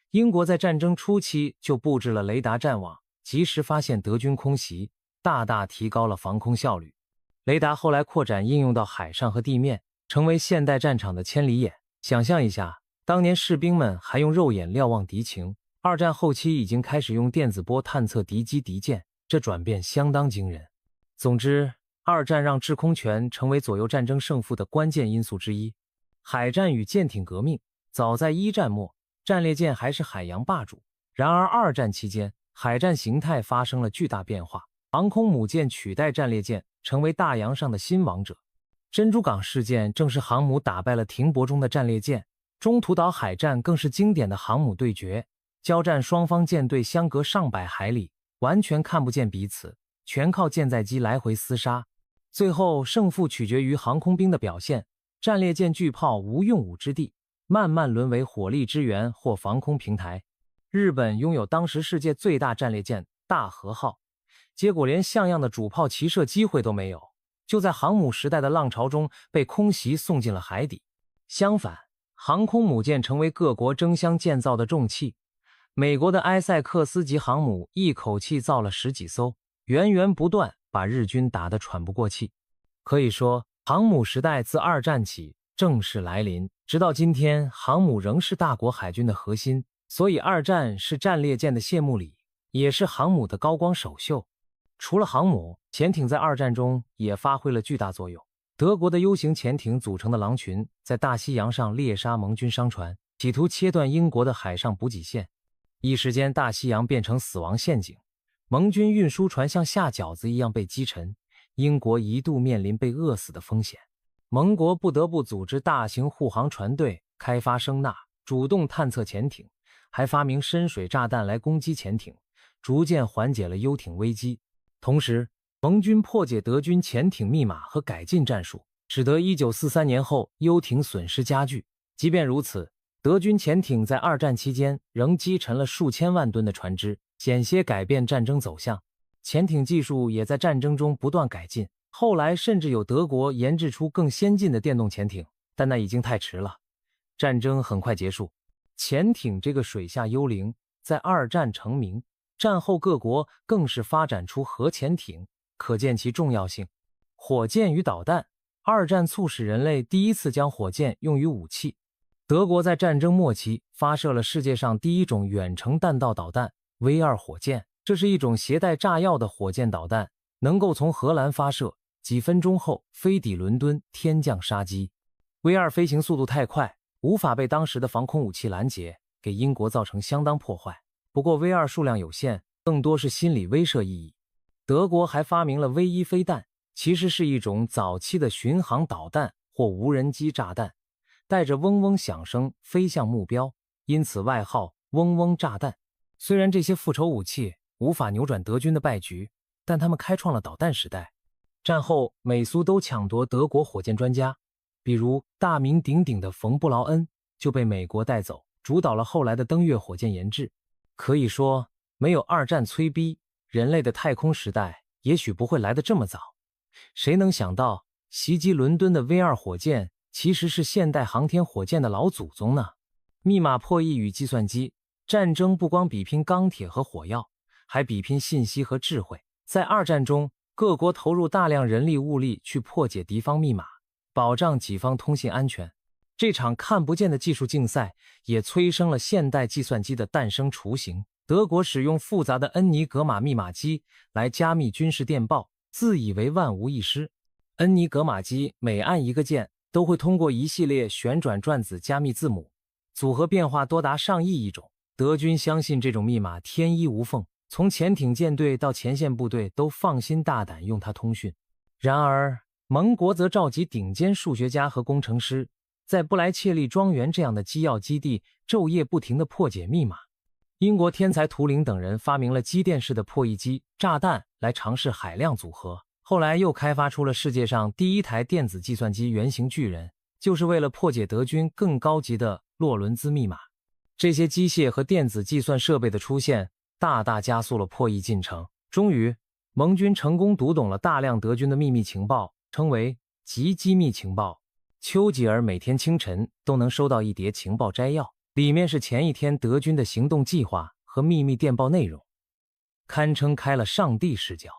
英国在战争初期就布置了雷达战网，及时发现德军空袭，大大提高了防空效率。雷达后来扩展应用到海上和地面，成为现代战场的千里眼。想象一下，当年士兵们还用肉眼瞭望敌情，二战后期已经开始用电子波探测敌机敌舰，这转变相当惊人。总之，二战让制空权成为左右战争胜负的关键因素之一。海战与舰艇革命，早在一战末，战列舰还是海洋霸主。然而二战期间，海战形态发生了巨大变化，航空母舰取代战列舰，成为大洋上的新王者。珍珠港事件正是航母打败了停泊中的战列舰，中途岛海战更是经典的航母对决，交战双方舰队相隔上百海里，完全看不见彼此，全靠舰载机来回厮杀。最后胜负取决于航空兵的表现，战列舰巨炮无用武之地，慢慢沦为火力支援或防空平台。日本拥有当时世界最大战列舰大和号，结果连像样的主炮齐射机会都没有，就在航母时代的浪潮中被空袭送进了海底。相反，航空母舰成为各国争相建造的重器。美国的埃塞克斯级航母一口气造了10几艘，源源不断，把日军打得喘不过气。可以说，航母时代自二战起正式来临，直到今天，航母仍是大国海军的核心。所以二战是战列舰的谢幕礼，也是航母的高光首秀。除了航母，潜艇在二战中也发挥了巨大作用。德国的 U 型潜艇组成的狼群在大西洋上猎杀盟军商船，企图切断英国的海上补给线。一时间，大西洋变成死亡陷阱，盟军运输船像下饺子一样被击沉，英国一度面临被饿死的风险。盟国不得不组织大型护航船队，开发声纳，主动探测潜艇，还发明深水炸弹来攻击潜艇，逐渐缓解了游艇危机。同时，盟军破解德军潜艇密码和改进战术，使得1943年后游艇损失加剧。即便如此，德军潜艇在二战期间仍击沉了数千万吨的船只，险些改变战争走向。潜艇技术也在战争中不断改进，后来甚至有德国研制出更先进的电动潜艇，但那已经太迟了。战争很快结束，潜艇这个水下幽灵在二战成名，战后各国更是发展出核潜艇，可见其重要性。火箭与导弹，二战促使人类第一次将火箭用于武器。德国在战争末期发射了世界上第一种远程弹道导弹 V2 火箭，这是一种携带炸药的火箭导弹，能够从荷兰发射，几分钟后飞抵伦敦，天降杀机。V2 飞行速度太快，无法被当时的防空武器拦截，给英国造成相当破坏。不过 V2 数量有限，更多是心理威慑意义。德国还发明了 V1 飞弹，其实是一种早期的巡航导弹或无人机炸弹，带着嗡嗡响声飞向目标，因此外号嗡嗡炸弹。虽然这些复仇武器无法扭转德军的败局，但他们开创了导弹时代。战后美苏都抢夺德国火箭专家，比如大名鼎鼎的冯布劳恩就被美国带走，主导了后来的登月火箭研制。可以说，没有二战催逼，人类的太空时代也许不会来得这么早。谁能想到，袭击伦敦的 V2 火箭其实是现代航天火箭的老祖宗呢？密码破译与计算机，战争不光比拼钢铁和火药，还比拼信息和智慧。在二战中，各国投入大量人力物力去破解敌方密码，保障己方通信安全。这场看不见的技术竞赛也催生了现代计算机的诞生雏形。德国使用复杂的恩尼格玛密码机来加密军事电报，自以为万无一失。恩尼格玛机每按一个键，都会通过一系列旋转转子加密字母，组合变化多达上亿亿种。德军相信这种密码天衣无缝，从潜艇舰队到前线部队都放心大胆用它通讯。然而，盟国则召集顶尖数学家和工程师，在布莱切利庄园这样的机要基地昼夜不停地破解密码。英国天才图灵等人发明了机电式的破译机、炸弹来尝试海量组合，后来又开发出了世界上第一台电子计算机原型巨人，就是为了破解德军更高级的洛伦兹密码。这些机械和电子计算设备的出现，大大加速了破译进程。终于，盟军成功读懂了大量德军的秘密情报，称为极机密情报。丘吉尔每天清晨都能收到一叠情报摘要，里面是前一天德军的行动计划和秘密电报内容，堪称开了上帝视角。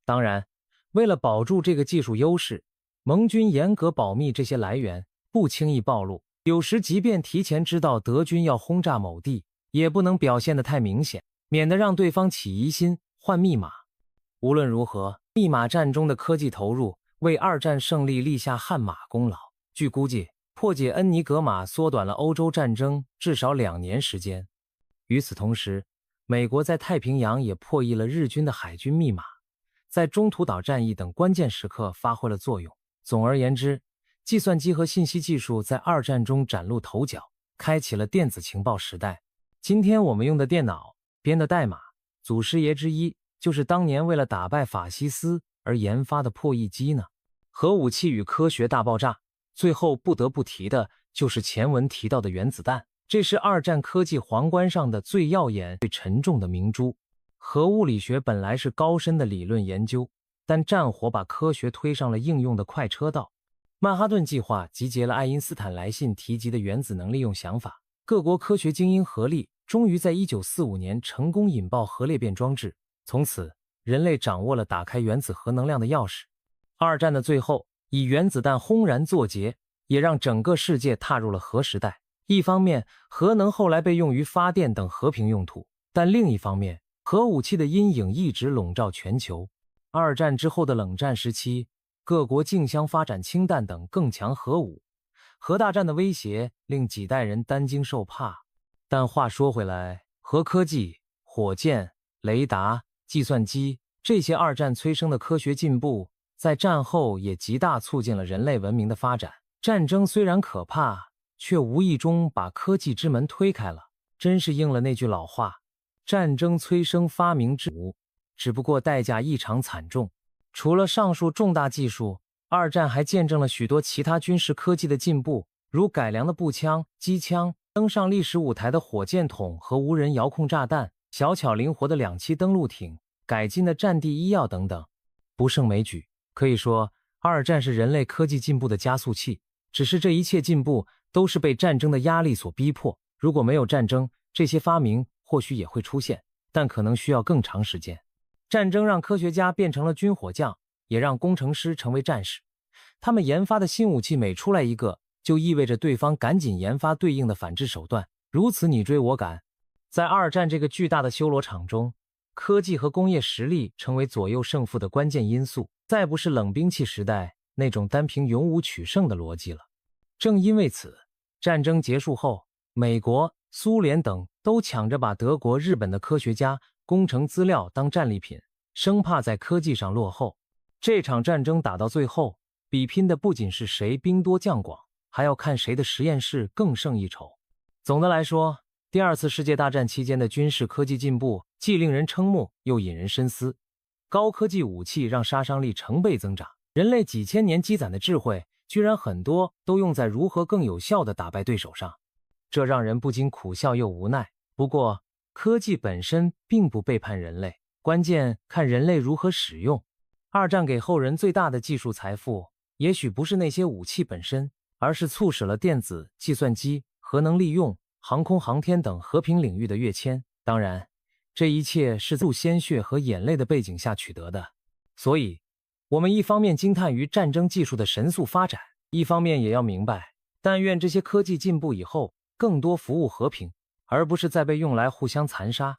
当然，为了保住这个技术优势，盟军严格保密这些来源，不轻易暴露。有时即便提前知道德军要轰炸某地，也不能表现得太明显，免得让对方起疑心换密码。无论如何，密码战中的科技投入为二战胜利立下汗马功劳。据估计，破解恩尼格玛缩短了欧洲战争至少2年时间。与此同时，美国在太平洋也破译了日军的海军密码，在中途岛战役等关键时刻发挥了作用。总而言之，计算机和信息技术在二战中崭露头角，开启了电子情报时代。今天我们用的电脑编的代码，祖师爷之一就是当年为了打败法西斯而研发的破译机呢。核武器与科学大爆炸，最后不得不提的就是前文提到的原子弹，这是二战科技皇冠上的最耀眼、最沉重的明珠。核物理学本来是高深的理论研究，但战火把科学推上了应用的快车道。曼哈顿计划集结了爱因斯坦来信提及的原子能利用想法，各国科学精英合力，终于在1945年成功引爆核裂变装置。从此，人类掌握了打开原子核能量的钥匙。二战的最后，以原子弹轰然作结，也让整个世界踏入了核时代。一方面，核能后来被用于发电等和平用途，但另一方面，核武器的阴影一直笼罩全球。二战之后的冷战时期，各国竞相发展氢弹等更强核武，核大战的威胁令几代人担惊受怕。但话说回来，核科技、火箭、雷达、计算机，这些二战催生的科学进步，在战后也极大促进了人类文明的发展。战争虽然可怕，却无意中把科技之门推开了，真是应了那句老话：战争催生发明之母，只不过代价异常惨重。除了上述重大技术，二战还见证了许多其他军事科技的进步，如改良的步枪、机枪，登上历史舞台的火箭筒和无人遥控炸弹，小巧灵活的2栖登陆艇，改进的战地医药等等，不胜枚举。可以说，二战是人类科技进步的加速器，只是这一切进步都是被战争的压力所逼迫。如果没有战争，这些发明或许也会出现，但可能需要更长时间。战争让科学家变成了军火匠，也让工程师成为战士。他们研发的新武器每出来一个，就意味着对方赶紧研发对应的反制手段，如此你追我赶。在二战这个巨大的修罗场中，科技和工业实力成为左右胜负的关键因素，再不是冷兵器时代那种单凭勇武取胜的逻辑了。正因为此，战争结束后，美国、苏联等都抢着把德国、日本的科学家、工程资料当战利品，生怕在科技上落后。这场战争打到最后，比拼的不仅是谁兵多将广，还要看谁的实验室更胜一筹。总的来说，第二次世界大战期间的军事科技进步既令人瞠目，又引人深思。高科技武器让杀伤力成倍增长，人类几千年积攒的智慧，居然很多都用在如何更有效地打败对手上，这让人不禁苦笑又无奈。不过，科技本身并不背叛人类，关键看人类如何使用。二战给后人最大的技术财富，也许不是那些武器本身，而是促使了电子、计算机、核能利用、航空航天等和平领域的跃迁。当然，这一切是在鲜血和眼泪的背景下取得的。所以，我们一方面惊叹于战争技术的神速发展，一方面也要明白，但愿这些科技进步以后，更多服务和平，而不是再被用来互相残杀。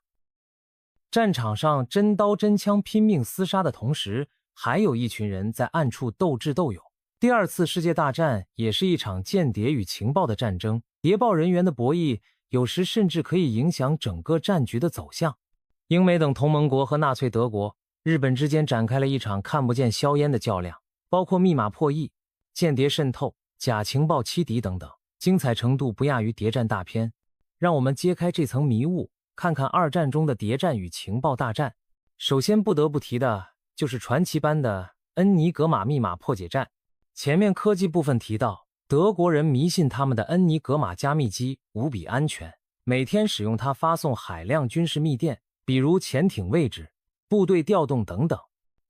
战场上真刀真枪拼命厮杀的同时，还有一群人在暗处斗智斗勇。第二次世界大战也是一场间谍与情报的战争，谍报人员的博弈有时甚至可以影响整个战局的走向。英美等同盟国和纳粹德国、日本之间展开了一场看不见硝烟的较量，包括密码破译、间谍渗透、假情报欺敌等等，精彩程度不亚于谍战大片。让我们揭开这层迷雾，看看二战中的谍战与情报大战。首先不得不提的就是传奇般的恩尼格玛密码破解战。前面科技部分提到，德国人迷信他们的恩尼格玛加密机无比安全，每天使用它发送海量军事密电，比如潜艇位置、部队调动等等。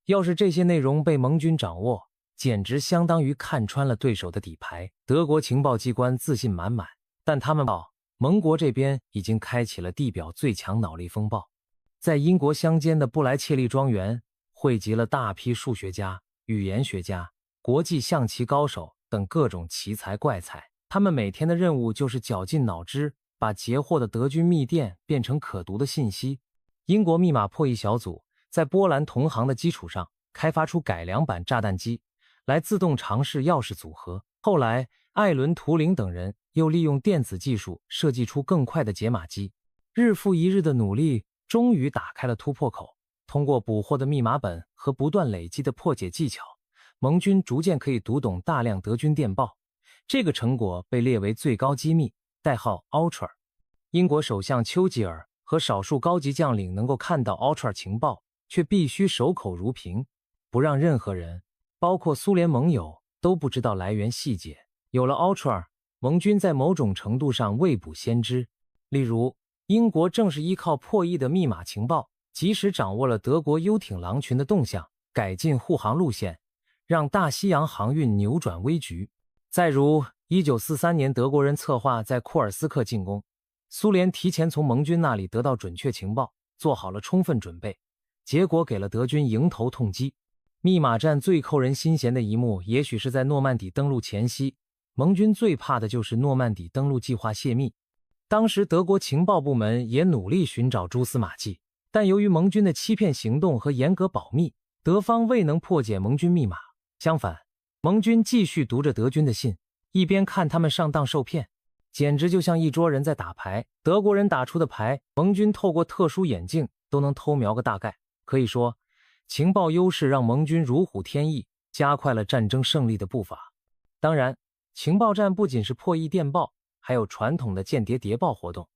要是这些内容被盟军掌握，简直相当于看穿了对手的底牌。德国情报机关自信满满，但他们报盟国这边已经开启了地表最强脑力风暴。在英国乡间的布莱切利庄园，汇集了大批数学家、语言学家、国际象棋高手等各种奇才怪才。他们每天的任务就是绞尽脑汁，把截获的德军密电变成可读的信息。英国密码破译小组在波兰同行的基础上，开发出改良版炸弹机，来自动尝试钥匙组合。后来，艾伦·图灵等人又利用电子技术设计出更快的解码机。日复一日的努力，终于打开了突破口。通过捕获的密码本和不断累积的破解技巧，盟军逐渐可以读懂大量德军电报。这个成果被列为最高机密，代号 Ultra。英国首相丘吉尔和少数高级将领能够看到 Ultra 情报，却必须守口如瓶，不让任何人，包括苏联盟友，都不知道来源细节。有了 Ultra， 盟军在某种程度上未卜先知。例如，英国正是依靠破译的密码情报，及时掌握了德国游艇狼群的动向，改进护航路线，让大西洋航运扭转危局。再如1943年德国人策划在库尔斯克进攻，苏联提前从盟军那里得到准确情报，做好了充分准备，结果给了德军迎头痛击。密码战最扣人心弦的一幕，也许是在诺曼底登陆前夕，盟军最怕的就是诺曼底登陆计划泄密。当时德国情报部门也努力寻找蛛丝马迹，但由于盟军的欺骗行动和严格保密，德方未能破解盟军密码。相反，盟军继续读着德军的信，一边看他们上当受骗，简直就像一桌人在打牌，德国人打出的牌，盟军透过特殊眼镜都能偷瞄个大概。可以说，情报优势让盟军如虎添翼，加快了战争胜利的步伐。当然，情报战不仅是破译电报，还有传统的间谍谍报活动。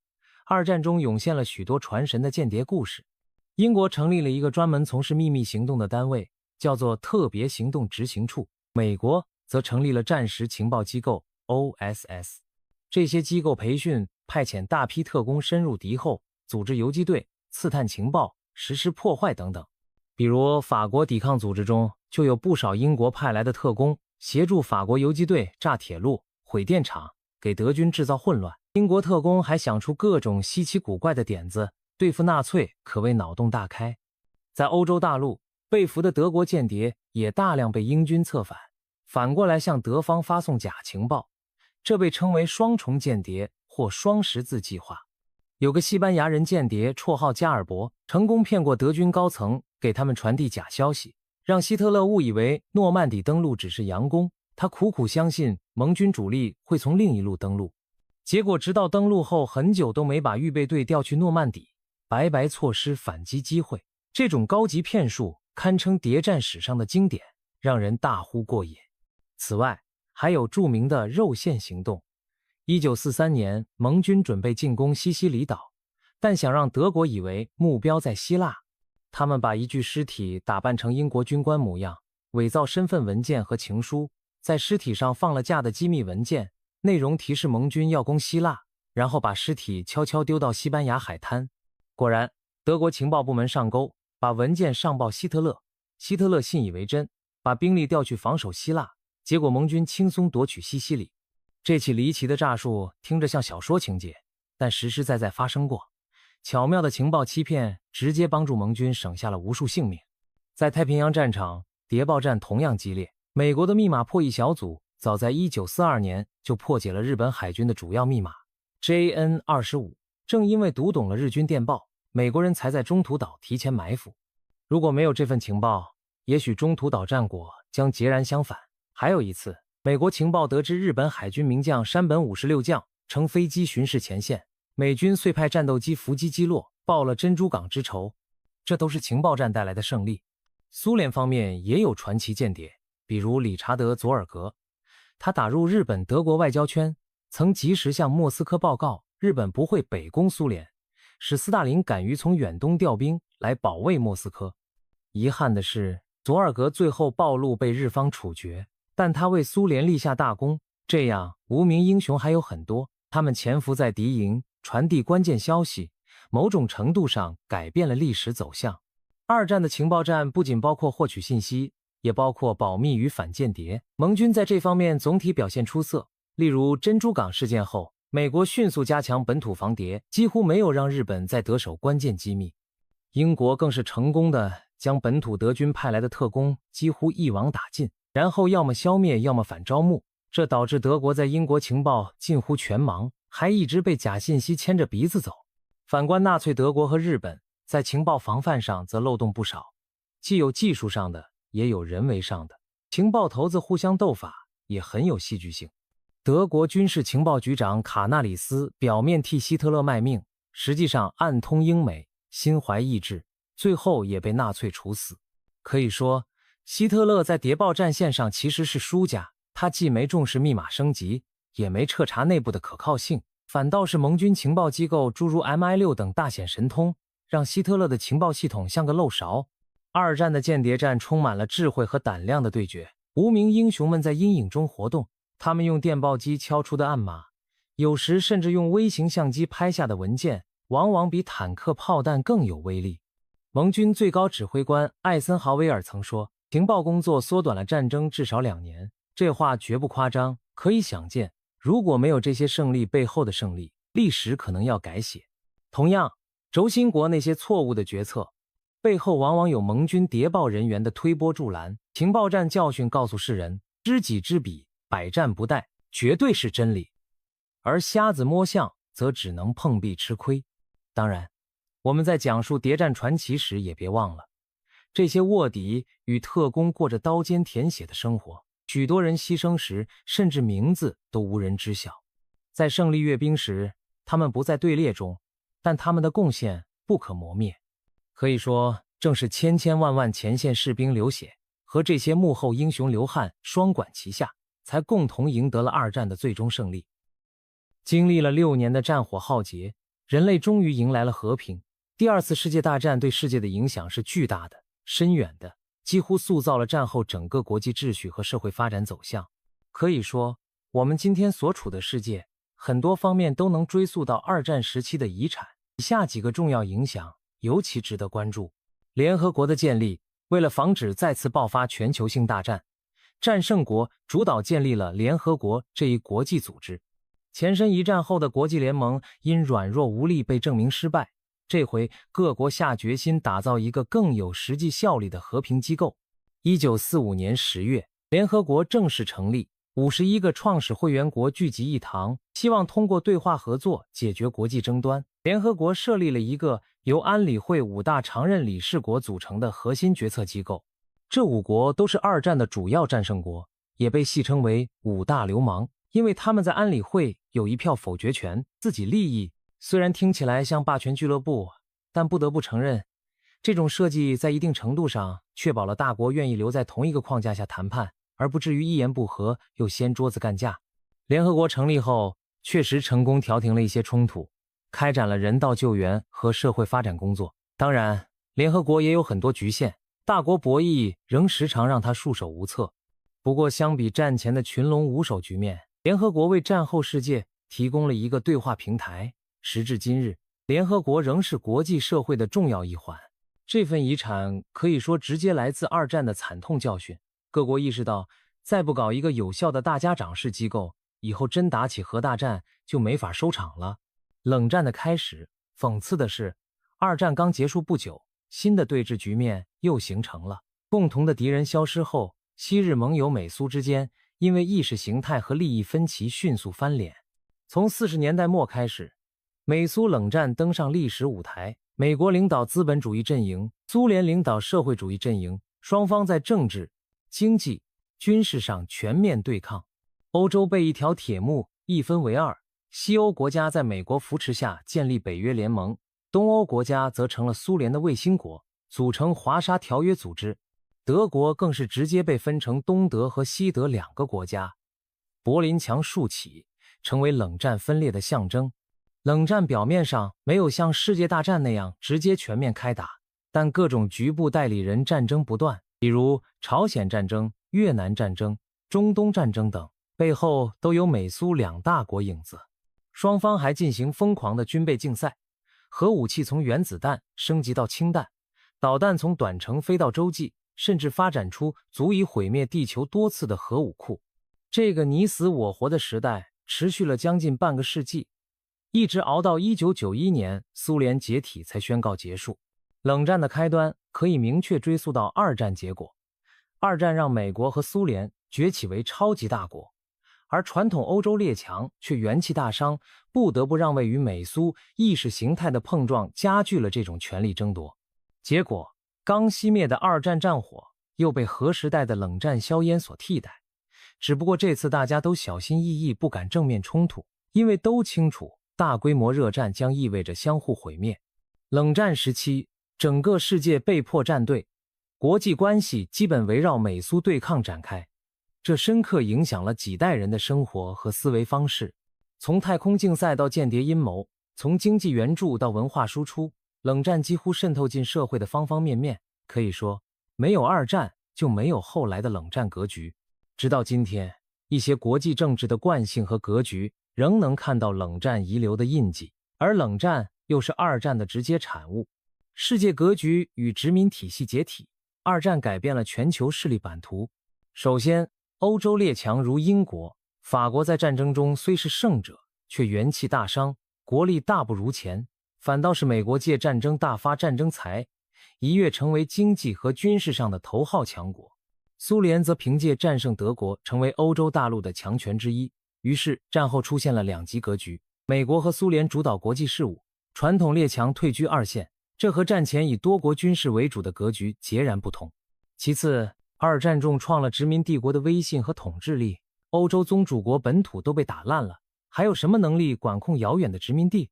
二战中涌现了许多传神的间谍故事。英国成立了一个专门从事秘密行动的单位，叫做特别行动执行处。美国则成立了战时情报机构 OSS。这些机构培训、派遣大批特工深入敌后，组织游击队、刺探情报、实施破坏等等。比如法国抵抗组织中就有不少英国派来的特工，协助法国游击队炸铁路、毁电厂，给德军制造混乱。英国特工还想出各种稀奇古怪的点子，对付纳粹可谓脑洞大开。在欧洲大陆，被俘的德国间谍也大量被英军策反，反过来向德方发送假情报，这被称为双重间谍或双十字计划。有个西班牙人间谍绰号加尔伯，成功骗过德军高层，给他们传递假消息，让希特勒误以为诺曼底登陆只是佯攻，他苦苦相信盟军主力会从另一路登陆。结果直到登陆后很久都没把预备队调去诺曼底，白白错失反击机会。这种高级骗术堪称谍战史上的经典，让人大呼过瘾。此外，还有著名的肉线行动。1943年，盟军准备进攻西西里岛，但想让德国以为目标在希腊，他们把一具尸体打扮成英国军官模样，伪造身份文件和情书，在尸体上放了假的机密文件，内容提示盟军要攻希腊，然后把尸体悄悄丢到西班牙海滩。果然，德国情报部门上钩，把文件上报希特勒，希特勒信以为真，把兵力调去防守希腊，结果盟军轻松夺取西西里。这起离奇的诈术听着像小说情节，但实实在在发生过。巧妙的情报欺骗直接帮助盟军省下了无数性命。在太平洋战场，谍报战同样激烈。美国的密码破译小组早在1942年就破解了日本海军的主要密码 JN-25。正因为读懂了日军电报，美国人才在中途岛提前埋伏。如果没有这份情报，也许中途岛战果将截然相反。还有一次，美国情报得知日本海军名将山本56将乘飞机巡视前线，美军遂派战斗机伏击击落，报了珍珠港之仇。这都是情报战带来的胜利。苏联方面也有传奇间谍，比如理查德·佐尔格，他打入日本德国外交圈，曾及时向莫斯科报告日本不会北攻苏联，使斯大林敢于从远东调兵来保卫莫斯科。遗憾的是，佐尔格最后暴露被日方处决，但他为苏联立下大功。这样无名英雄还有很多，他们潜伏在敌营，传递关键消息，某种程度上改变了历史走向。二战的情报战不仅包括获取信息，也包括保密与反间谍。盟军在这方面总体表现出色。例如珍珠港事件后，美国迅速加强本土防谍，几乎没有让日本再得手关键机密。英国更是成功的将本土德军派来的特工几乎一网打尽，然后要么消灭，要么反招募，这导致德国在英国情报近乎全盲，还一直被假信息牵着鼻子走。反观纳粹德国和日本，在情报防范上则漏洞不少，既有技术上的，也有人为上的。情报头子互相斗法也很有戏剧性。德国军事情报局长卡纳里斯表面替希特勒卖命，实际上暗通英美，心怀异志，最后也被纳粹处死。可以说，希特勒在谍报战线上其实是输家，他既没重视密码升级，也没彻查内部的可靠性，反倒是盟军情报机构诸如 MI6 等大显神通，让希特勒的情报系统像个漏勺。二战的间谍战充满了智慧和胆量的对决，无名英雄们在阴影中活动，他们用电报机敲出的暗码，有时甚至用微型相机拍下的文件，往往比坦克炮弹更有威力。盟军最高指挥官艾森豪威尔曾说，情报工作缩短了战争至少2年，这话绝不夸张。可以想见，如果没有这些胜利背后的胜利，历史可能要改写。同样，轴心国那些错误的决策，背后往往有盟军谍报人员的推波助澜。情报战教训告诉世人，知己知彼，百战不殆，绝对是真理。而瞎子摸象则只能碰壁吃亏。当然，我们在讲述谍战传奇时也别忘了，这些卧底与特工过着刀尖舔血的生活，许多人牺牲时甚至名字都无人知晓。在胜利阅兵时，他们不在队列中，但他们的贡献不可磨灭。可以说，正是千千万万前线士兵流血和这些幕后英雄刘汉双管齐下，才共同赢得了二战的最终胜利。经历了6年的战火浩劫，人类终于迎来了和平。第二次世界大战对世界的影响是巨大的、深远的，几乎塑造了战后整个国际秩序和社会发展走向。可以说，我们今天所处的世界，很多方面都能追溯到二战时期的遗产。以下几个重要影响尤其值得关注。联合国的建立，为了防止再次爆发全球性大战，战胜国主导建立了联合国这一国际组织。前身一战后的国际联盟因软弱无力被证明失败，这回各国下决心打造一个更有实际效力的和平机构。1945年10月，联合国正式成立，51个创始会员国聚集一堂，希望通过对话合作解决国际争端。联合国设立了一个由安理会5大常任理事国组成的核心决策机构，这5国都是二战的主要战胜国，也被戏称为5大流氓，因为他们在安理会有一票否决权。自己利益虽然听起来像霸权俱乐部，但不得不承认，这种设计在一定程度上确保了大国愿意留在同一个框架下谈判，而不至于一言不合又掀桌子干架。联合国成立后，确实成功调停了一些冲突，开展了人道救援和社会发展工作。当然，联合国也有很多局限，大国博弈仍时常让它束手无策。不过相比战前的群龙无首局面，联合国为战后世界提供了一个对话平台。时至今日，联合国仍是国际社会的重要一环。这份遗产可以说直接来自二战的惨痛教训。各国意识到，再不搞一个有效的大家长式机构，以后真打起核大战就没法收场了。冷战的开始，讽刺的是，二战刚结束不久，新的对峙局面又形成了。共同的敌人消失后，昔日盟友美苏之间因为意识形态和利益分歧迅速翻脸。从40年代末开始，美苏冷战登上历史舞台，美国领导资本主义阵营，苏联领导社会主义阵营，双方在政治、经济、军事上全面对抗。欧洲被一条铁幕一分为二，西欧国家在美国扶持下建立北约联盟，东欧国家则成了苏联的卫星国，组成华沙条约组织。德国更是直接被分成东德和西德2个国家。柏林墙竖起，成为冷战分裂的象征。冷战表面上没有像世界大战那样直接全面开打，但各种局部代理人战争不断，比如朝鲜战争、越南战争、中东战争等，背后都有美苏2大国影子。双方还进行疯狂的军备竞赛，核武器从原子弹升级到氢弹，导弹从短程飞到洲际，甚至发展出足以毁灭地球多次的核武库。这个你死我活的时代持续了将近半个世纪，一直熬到1991年苏联解体才宣告结束。冷战的开端可以明确追溯到二战结果。二战让美国和苏联崛起为超级大国，而传统欧洲列强却元气大伤，不得不让位于美苏意识形态的碰撞，加剧了这种权力争夺。结果，刚熄灭的二战战火又被核时代的冷战硝烟所替代。只不过这次大家都小心翼翼，不敢正面冲突，因为都清楚大规模热战将意味着相互毁灭。冷战时期，整个世界被迫站队，国际关系基本围绕美苏对抗展开，这深刻影响了几代人的生活和思维方式。从太空竞赛到间谍阴谋，从经济援助到文化输出，冷战几乎渗透进社会的方方面面。可以说，没有二战就没有后来的冷战格局。直到今天，一些国际政治的惯性和格局仍能看到冷战遗留的印记，而冷战又是二战的直接产物。世界格局与殖民体系解体，二战改变了全球势力版图。首先，欧洲列强如英国、法国在战争中虽是胜者，却元气大伤，国力大不如前。反倒是美国借战争大发战争财，一跃成为经济和军事上的头号强国。苏联则凭借战胜德国成为欧洲大陆的强权之一。于是战后出现了两极格局，美国和苏联主导国际事务，传统列强退居二线，这和战前以多国军事为主的格局截然不同。其次，二战重创了殖民帝国的威信和统治力，欧洲宗主国本土都被打烂了，还有什么能力管控遥远的殖民地？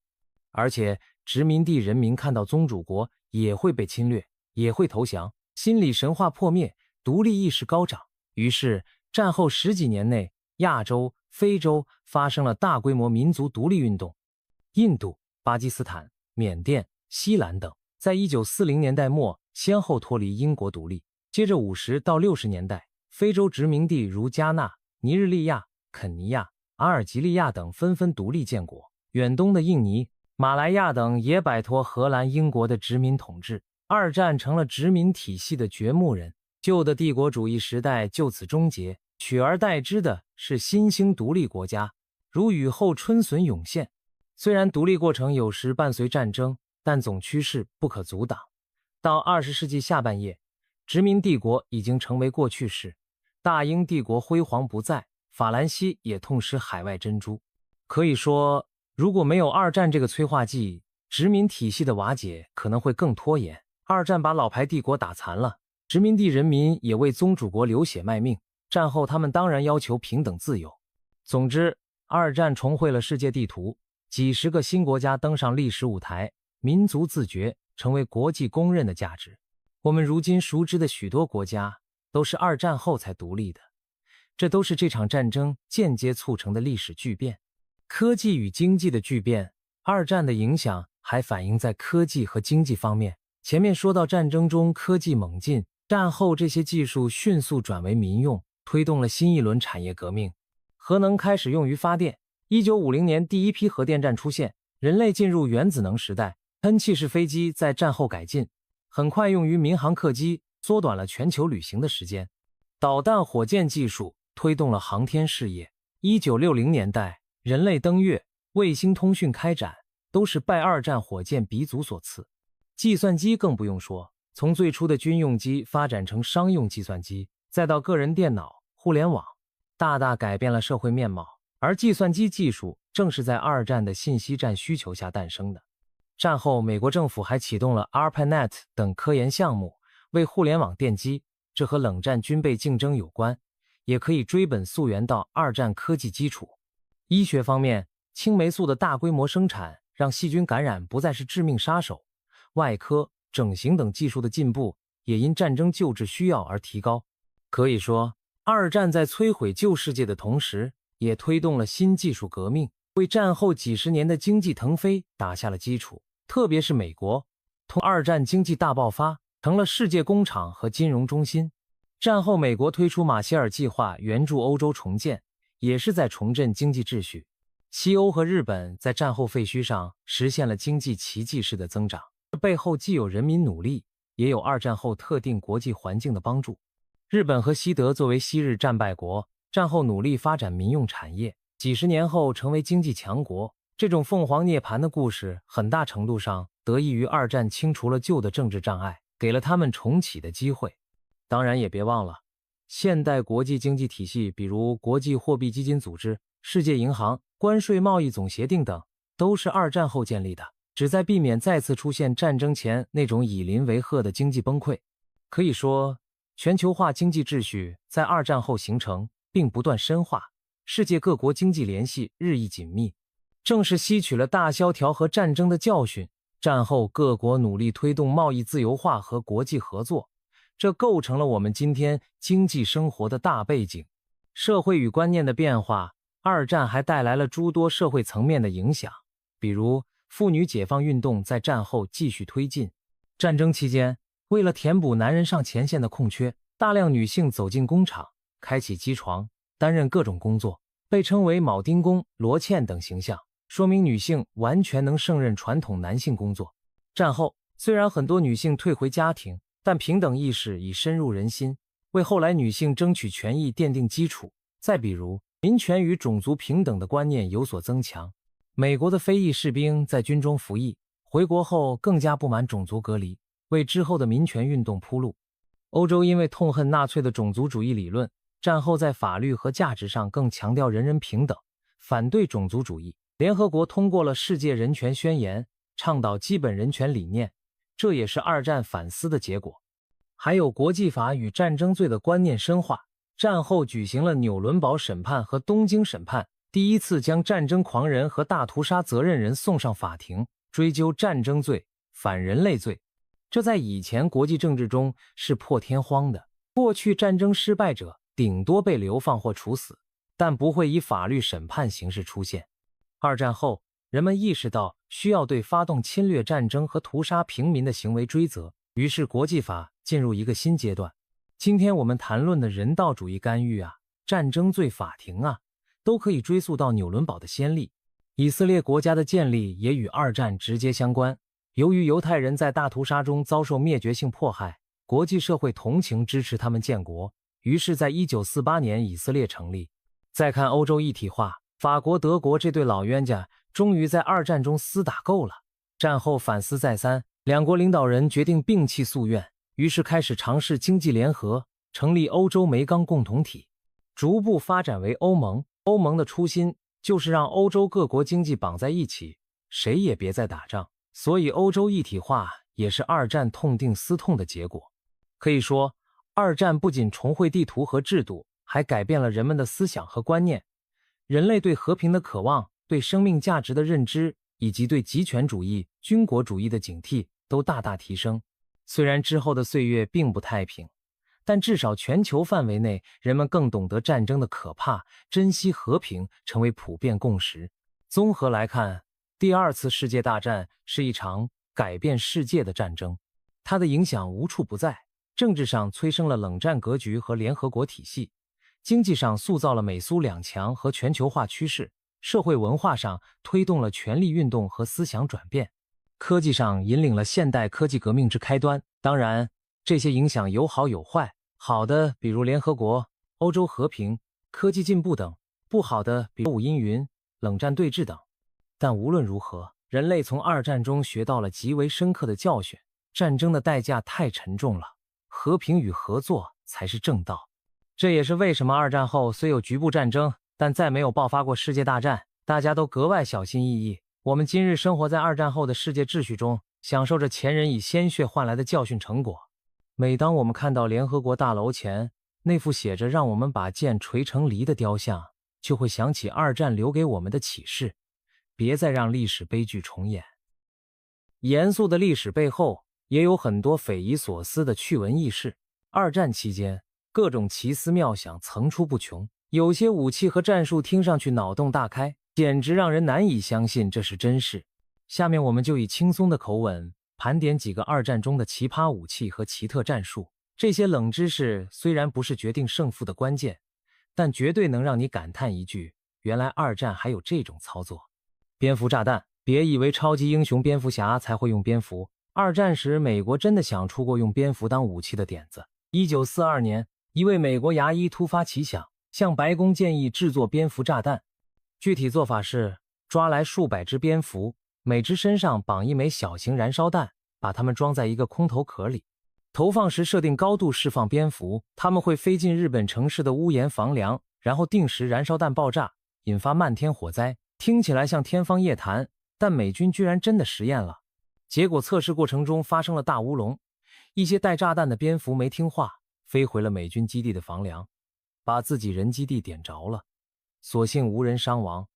而且殖民地人民看到宗主国也会被侵略，也会投降，心理神话破灭，独立意识高涨。于是，战后10几年内，亚洲、非洲发生了大规模民族独立运动。印度、巴基斯坦、缅甸、西兰等，在1940年代末先后脱离英国独立。接着50到60年代，非洲殖民地如加纳、尼日利亚、肯尼亚、阿尔及利亚等纷纷独立建国。远东的印尼、马来亚等也摆脱荷兰、英国的殖民统治。二战成了殖民体系的掘墓人，旧的帝国主义时代就此终结，取而代之的是新兴独立国家，如雨后春笋涌现。虽然独立过程有时伴随战争，但总趋势不可阻挡。到20世纪下半叶，殖民帝国已经成为过去式，大英帝国辉煌不再，法兰西也痛失海外珍珠。可以说，如果没有二战这个催化剂，殖民体系的瓦解可能会更拖延。二战把老牌帝国打残了，殖民地人民也为宗主国流血卖命。战后他们当然要求平等自由。总之，二战重绘了世界地图，几十个新国家登上历史舞台，民族自觉成为国际公认的价值。我们如今熟知的许多国家都是二战后才独立的，这都是这场战争间接促成的历史巨变。科技与经济的巨变，二战的影响还反映在科技和经济方面。前面说到战争中科技猛进，战后这些技术迅速转为民用，推动了新一轮产业革命。核能开始用于发电，1950年第一批核电站出现，人类进入原子能时代。喷气式飞机在战后改进，很快用于民航客机，缩短了全球旅行的时间。导弹火箭技术推动了航天事业。1960年代，人类登月、卫星通讯开展，都是拜二战火箭鼻祖所赐。计算机更不用说，从最初的军用机发展成商用计算机，再到个人电脑、互联网，大大改变了社会面貌。而计算机技术正是在二战的信息战需求下诞生的。战后，美国政府还启动了 ARPANET 等科研项目，为互联网奠基，这和冷战军备竞争有关，也可以追本溯源到二战科技基础。医学方面，青霉素的大规模生产让细菌感染不再是致命杀手，外科、整形等技术的进步也因战争救治需要而提高。可以说，二战在摧毁旧世界的同时，也推动了新技术革命，为战后几十年的经济腾飞打下了基础。特别是美国，通二战经济大爆发，成了世界工厂和金融中心。战后美国推出马歇尔计划援助欧洲重建，也是在重振经济秩序。西欧和日本在战后废墟上实现了经济奇迹式的增长，这背后既有人民努力，也有二战后特定国际环境的帮助。日本和西德作为昔日战败国，战后努力发展民用产业，几十年后成为经济强国。这种凤凰涅槃的故事，很大程度上得益于二战清除了旧的政治障碍，给了他们重启的机会。当然也别忘了，现代国际经济体系，比如国际货币基金组织、世界银行、关税贸易总协定等，都是二战后建立的，旨在避免再次出现战争前那种以邻为壑的经济崩溃。可以说，全球化经济秩序在二战后形成并不断深化，世界各国经济联系日益紧密。正是吸取了大萧条和战争的教训，战后各国努力推动贸易自由化和国际合作，这构成了我们今天经济生活的大背景。社会与观念的变化，二战还带来了诸多社会层面的影响，比如妇女解放运动在战后继续推进。战争期间，为了填补男人上前线的空缺，大量女性走进工厂，开启机床，担任各种工作，被称为铆钉工、罗茜等形象，说明女性完全能胜任传统男性工作。战后，虽然很多女性退回家庭，但平等意识已深入人心，为后来女性争取权益奠定基础。再比如，民权与种族平等的观念有所增强。美国的非裔士兵在军中服役，回国后更加不满种族隔离，为之后的民权运动铺路。欧洲因为痛恨纳粹的种族主义理论，战后在法律和价值上更强调人人平等，反对种族主义。联合国通过了世界人权宣言，倡导基本人权理念，这也是二战反思的结果。还有国际法与战争罪的观念深化，战后举行了纽伦堡审判和东京审判，第一次将战争狂人和大屠杀责任人送上法庭，追究战争罪、反人类罪。这在以前国际政治中是破天荒的。过去战争失败者顶多被流放或处死，但不会以法律审判形式出现。二战后，人们意识到需要对发动侵略战争和屠杀平民的行为追责，于是国际法进入一个新阶段。今天我们谈论的人道主义干预啊、战争罪法庭啊，都可以追溯到纽伦堡的先例。以色列国家的建立也与二战直接相关。由于犹太人在大屠杀中遭受灭绝性迫害，国际社会同情支持他们建国，于是在1948年以色列成立。再看欧洲一体化，法国、德国这对老冤家终于在二战中厮打够了。战后反思再三，两国领导人决定摒弃夙愿，于是开始尝试经济联合，成立欧洲煤钢共同体，逐步发展为欧盟。欧盟的初心就是让欧洲各国经济绑在一起，谁也别再打仗。所以欧洲一体化也是二战痛定思痛的结果。可以说，二战不仅重绘地图和制度，还改变了人们的思想和观念。人类对和平的渴望、对生命价值的认知，以及对极权主义、军国主义的警惕都大大提升。虽然之后的岁月并不太平，但至少全球范围内，人们更懂得战争的可怕，珍惜和平成为普遍共识。综合来看，第二次世界大战是一场改变世界的战争，它的影响无处不在。政治上催生了冷战格局和联合国体系，经济上塑造了美苏两强和全球化趋势，社会文化上推动了权力运动和思想转变，科技上引领了现代科技革命之开端。当然，这些影响有好有坏，好的比如联合国、欧洲和平、科技进步等，不好的比如五阴云、冷战对峙等。但无论如何，人类从二战中学到了极为深刻的教训，战争的代价太沉重了，和平与合作才是正道。这也是为什么二战后虽有局部战争，但再没有爆发过世界大战，大家都格外小心翼翼。我们今日生活在二战后的世界秩序中，享受着前人以鲜血换来的教训成果。每当我们看到联合国大楼前那幅写着让我们把剑锤成梨的雕像，就会想起二战留给我们的启示，别再让历史悲剧重演。严肃的历史背后也有很多匪夷所思的趣闻轶事。二战期间，各种奇思妙想层出不穷，有些武器和战术听上去脑洞大开，简直让人难以相信这是真事。下面我们就以轻松的口吻盘点几个二战中的奇葩武器和奇特战术。这些冷知识虽然不是决定胜负的关键，但绝对能让你感叹一句，原来二战还有这种操作。蝙蝠炸弹，别以为超级英雄蝙蝠侠才会用蝙蝠，二战时美国真的想出过用蝙蝠当武器的点子。1942年，一位美国牙医突发奇想，向白宫建议制作蝙蝠炸弹。具体做法是抓来数百只蝙蝠，每只身上绑一枚小型燃烧弹，把它们装在一个空投壳里。投放时设定高度释放蝙蝠，它们会飞进日本城市的屋檐房梁，然后定时燃烧弹爆炸，引发漫天火灾。听起来像天方夜谭，但美军居然真的实验了。结果测试过程中发生了大乌龙，一些带炸弹的蝙蝠没听话，飞回了美军基地的房梁，把自己人基地点着了。所幸无人伤亡，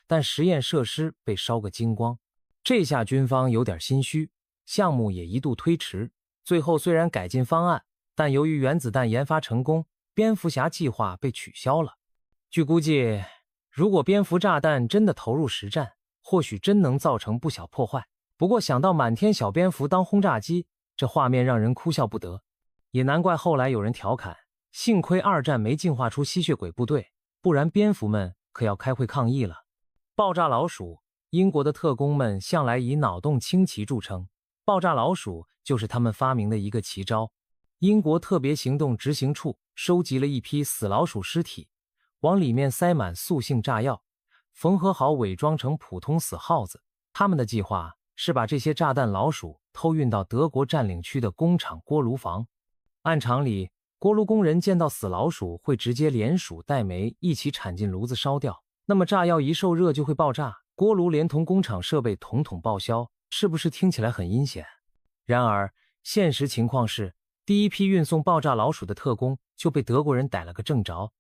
但实验设施被烧个精光。这下军方有点心虚，项目也一度推迟。最后虽然改进方案，但由于原子弹研发成功，蝙蝠侠计划被取消了。据估计，如果蝙蝠炸弹真的投入实战，或许真能造成不小破坏。不过想到满天小蝙蝠当轰炸机，这画面让人哭笑不得。也难怪后来有人调侃，幸亏二战没进化出吸血鬼部队，不然蝙蝠们可要开会抗议了。爆炸老鼠，英国的特工们向来以脑洞清奇著称，爆炸老鼠就是他们发明的一个奇招。英国特别行动执行处收集了一批死老鼠尸体，往里面塞满塑性炸药，缝合好伪装成普通死耗子。他们的计划是把这些炸弹老鼠偷运到德国占领区的工厂锅炉房。按常理，锅炉工人见到死老鼠会直接连鼠带煤一起铲进炉子烧掉，那么炸药一受热就会爆炸，锅炉连同工厂设备统统报销，是不是听起来很阴险？然而现实情况是，第一批运送爆炸老鼠的特工就被德国人逮了个正着。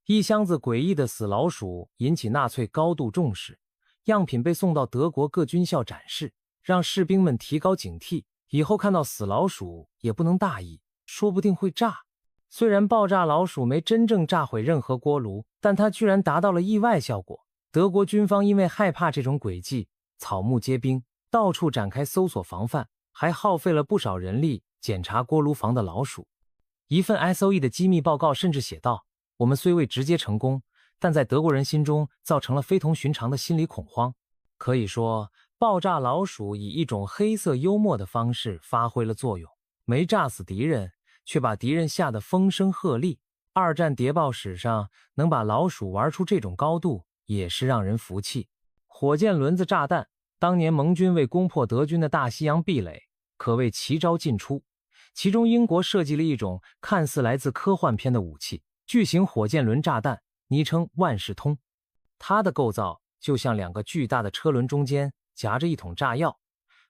一箱子诡异的死老鼠引起纳粹高度重视，样品被送到德国各军校展示，让士兵们提高警惕，以后看到死老鼠也不能大意，说不定会炸。虽然爆炸老鼠没真正炸毁任何锅炉，但它居然达到了意外效果。德国军方因为害怕这种诡计，草木皆兵，到处展开搜索防范，还耗费了不少人力检查锅炉房的老鼠。一份 SOE 的机密报告甚至写道，我们虽未直接成功，但在德国人心中造成了非同寻常的心理恐慌。可以说，爆炸老鼠以一种黑色幽默的方式发挥了作用，没炸死敌人，却把敌人吓得风声鹤唳。二战谍报史上能把老鼠玩出这种高度，也是让人服气。火箭轮子炸弹，当年盟军为攻破德军的大西洋壁垒，可谓奇招尽出。其中英国设计了一种看似来自科幻片的武器——巨型火箭轮炸弹，昵称万事通。它的构造就像两个巨大的车轮中间夹着一桶炸药，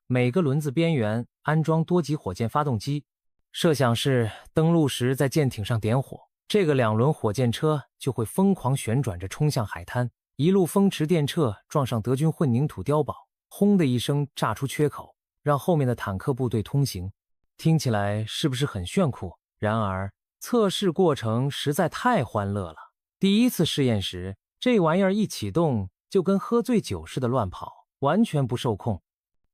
每个轮子边缘安装多级火箭发动机。设想是登陆时在舰艇上点火，这个两轮火箭车就会疯狂旋转着冲向海滩，一路风驰电掣撞上德军混凝土碉堡，轰的一声炸出缺口，让后面的坦克部队通行。听起来是不是很炫酷？然而测试过程实在太欢乐了。第一次试验时，这玩意儿一启动就跟喝醉酒似的乱跑，完全不受控。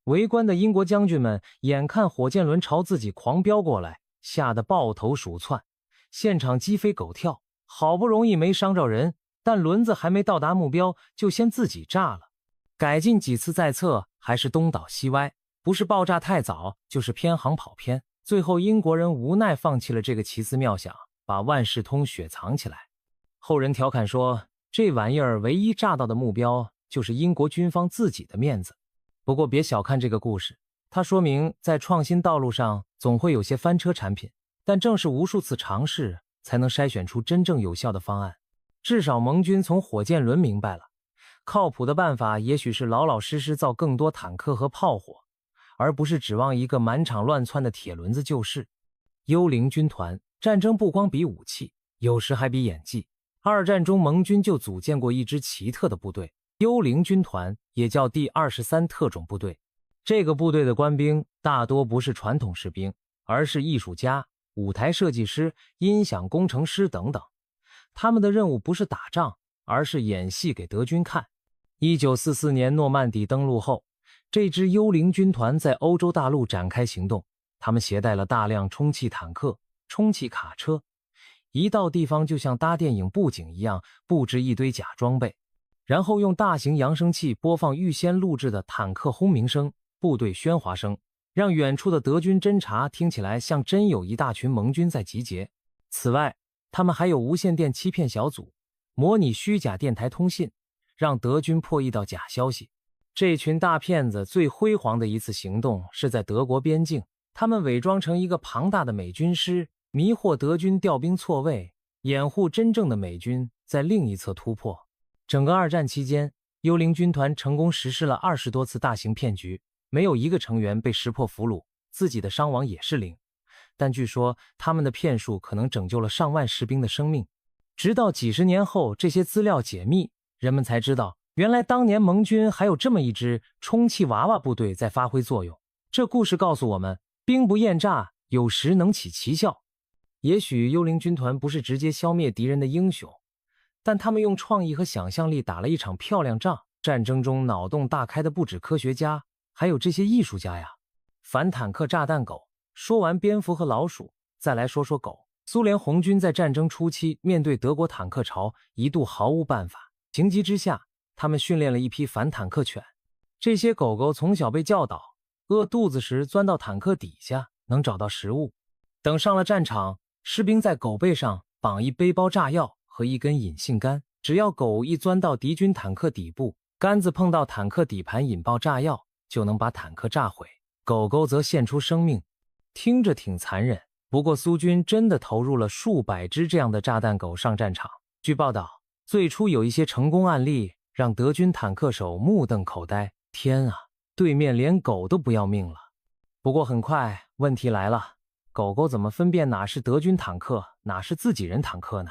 围观的英国将军们眼看火箭轮朝自己狂飙过来，吓得抱头鼠窜，现场鸡飞狗跳。好不容易没伤着人，但轮子还没到达目标就先自己炸了。改进几次再测，还是东倒西歪，不是爆炸太早，就是偏航跑偏。最后英国人无奈放弃了这个奇思妙想，把万事通雪藏起来。后人调侃说，这玩意儿唯一炸到的目标就是英国军方自己的面子。不过别小看这个故事，它说明在创新道路上总会有些翻车产品，但正是无数次尝试才能筛选出真正有效的方案。至少盟军从火箭轮明白了，靠谱的办法也许是老老实实造更多坦克和炮火，而不是指望一个满场乱窜的铁轮子救市。幽灵军团，战争不光比武器，有时还比演技。二战中盟军就组建过一支奇特的部队，幽灵军团，也叫第23特种部队。这个部队的官兵大多不是传统士兵，而是艺术家、舞台设计师、音响工程师等等。他们的任务不是打仗，而是演戏给德军看。1944年诺曼底登陆后，这支幽灵军团在欧洲大陆展开行动。他们携带了大量充气坦克、充气卡车，一到地方就像搭电影布景一样布置一堆假装备，然后用大型扬声器播放预先录制的坦克轰鸣声、部队喧哗声，让远处的德军侦察听起来像真有一大群盟军在集结。此外，他们还有无线电欺骗小组，模拟虚假电台通信，让德军破译到假消息。这群大骗子最辉煌的一次行动是在德国边境，他们伪装成一个庞大的美军师，迷惑德军调兵错位，掩护真正的美军在另一侧突破。整个二战期间，幽灵军团成功实施了20多次大型骗局，没有一个成员被识破俘虏，自己的伤亡也是0。但据说他们的骗术可能拯救了上万士兵的生命。直到几十年后，这些资料解密，人们才知道，原来当年盟军还有这么一支充气娃娃部队在发挥作用。这故事告诉我们，兵不厌诈有时能起奇效。也许幽灵军团不是直接消灭敌人的英雄，但他们用创意和想象力打了一场漂亮仗。战争中脑洞大开的不止科学家，还有这些艺术家呀。反坦克炸弹狗，说完蝙蝠和老鼠，再来说说狗。苏联红军在战争初期面对德国坦克潮，一度毫无办法。情急之下，他们训练了一批反坦克犬。这些狗狗从小被教导，饿肚子时钻到坦克底下，能找到食物。等上了战场，士兵在狗背上绑一背包炸药和一根引信杆，只要狗一钻到敌军坦克底部，杆子碰到坦克底盘引爆炸药，就能把坦克炸毁，狗狗则献出生命。听着挺残忍，不过苏军真的投入了数百只这样的炸弹狗上战场。据报道，最初有一些成功案例让德军坦克手目瞪口呆，天啊，对面连狗都不要命了。不过很快问题来了，狗狗怎么分辨哪是德军坦克，哪是自己人坦克呢？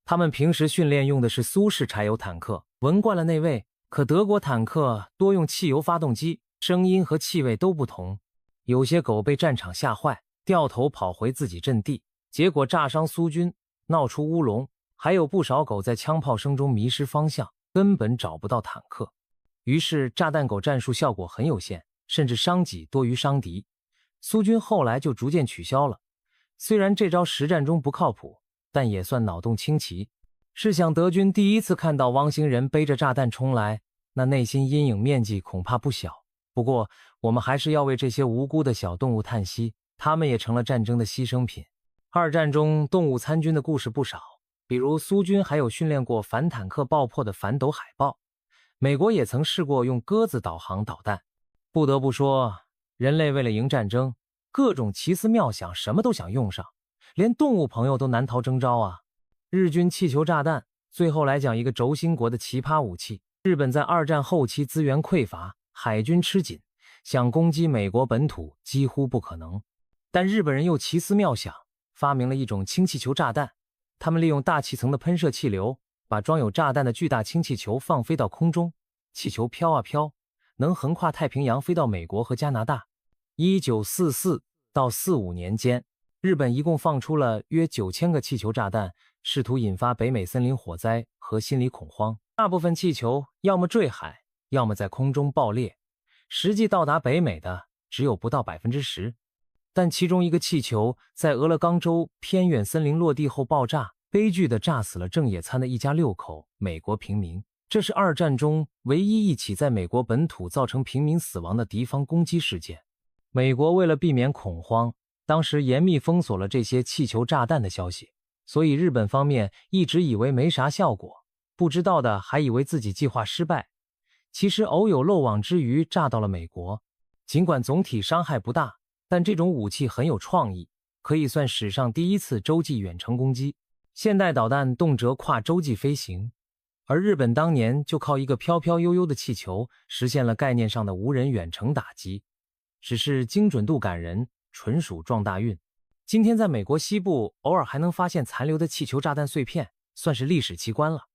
他们平时训练用的是苏式柴油坦克，闻惯了那味，可德国坦克多用汽油发动机，声音和气味都不同。有些狗被战场吓坏，掉头跑回自己阵地，结果炸伤苏军，闹出乌龙，还有不少狗在枪炮声中迷失方向，根本找不到坦克。于是炸弹狗战术效果很有限，甚至伤己多于伤敌。苏军后来就逐渐取消了。虽然这招实战中不靠谱，但也算脑洞清奇。试想德军第一次看到汪星人背着炸弹冲来，那内心阴影面积恐怕不小。不过我们还是要为这些无辜的小动物叹息，它们也成了战争的牺牲品。二战中动物参军的故事不少，比如苏军还有训练过反坦克爆破的反斗海豹，美国也曾试过用鸽子导航导弹。不得不说，人类为了赢战争，各种奇思妙想，什么都想用上，连动物朋友都难逃征召啊。日军气球炸弹，最后来讲一个轴心国的奇葩武器。日本在二战后期资源匮乏，海军吃紧，想攻击美国本土几乎不可能。但日本人又奇思妙想，发明了一种氢气球炸弹。他们利用大气层的喷射气流，把装有炸弹的巨大氢气球放飞到空中，气球飘啊飘，能横跨太平洋飞到美国和加拿大。1944到45年间，日本一共放出了约9000个气球炸弹，试图引发北美森林火灾和心理恐慌。大部分气球要么坠海，要么在空中爆裂，实际到达北美的只有不到 10%。但其中一个气球在俄勒冈州偏远森林落地后爆炸，悲剧地炸死了正野餐的一家6口美国平民。这是二战中唯一一起在美国本土造成平民死亡的敌方攻击事件。美国为了避免恐慌，当时严密封锁了这些气球炸弹的消息，所以日本方面一直以为没啥效果，不知道的还以为自己计划失败。其实偶有漏网之鱼炸到了美国，尽管总体伤害不大，但这种武器很有创意，可以算史上第一次洲际远程攻击。现代导弹动辄跨洲际飞行，而日本当年就靠一个飘飘悠悠的气球实现了概念上的无人远程打击，只是精准度感人，纯属撞大运。今天在美国西部偶尔还能发现残留的气球炸弹碎片，算是历史奇观了。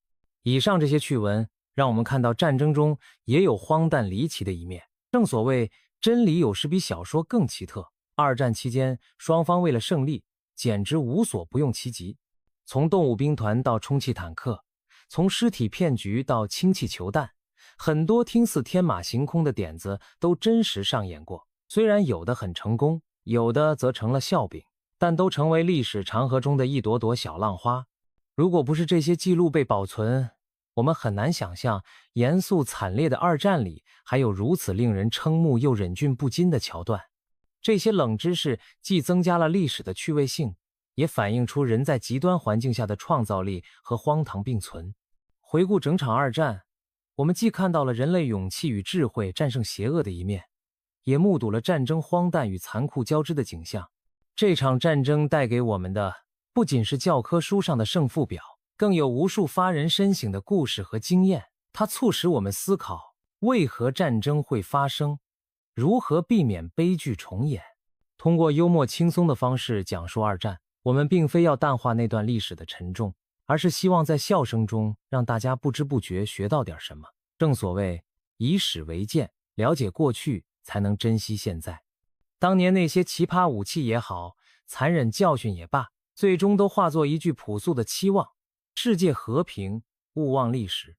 以上这些趣闻让我们看到战争中也有荒诞离奇的一面。正所谓真理有时比小说更奇特，二战期间双方为了胜利简直无所不用其极，从动物兵团到充气坦克，从尸体骗局到氢气球弹，很多听似天马行空的点子都真实上演过。虽然有的很成功，有的则成了笑柄，但都成为历史长河中的一朵朵小浪花。如果不是这些记录被保存，我们很难想象严肃惨烈的二战里还有如此令人瞠目又忍俊不禁的桥段。这些冷知识既增加了历史的趣味性，也反映出人在极端环境下的创造力和荒唐并存。回顾整场二战，我们既看到了人类勇气与智慧战胜邪恶的一面，也目睹了战争荒诞与残酷交织的景象。这场战争带给我们的不仅是教科书上的胜负表，更有无数发人深省的故事和经验。它促使我们思考为何战争会发生，如何避免悲剧重演。通过幽默轻松的方式讲述二战，我们并非要淡化那段历史的沉重，而是希望在笑声中让大家不知不觉学到点什么。正所谓以史为鉴，了解过去才能珍惜现在。当年那些奇葩武器也好，残忍教训也罢，最终都化作一句朴素的期望：世界和平，勿忘历史。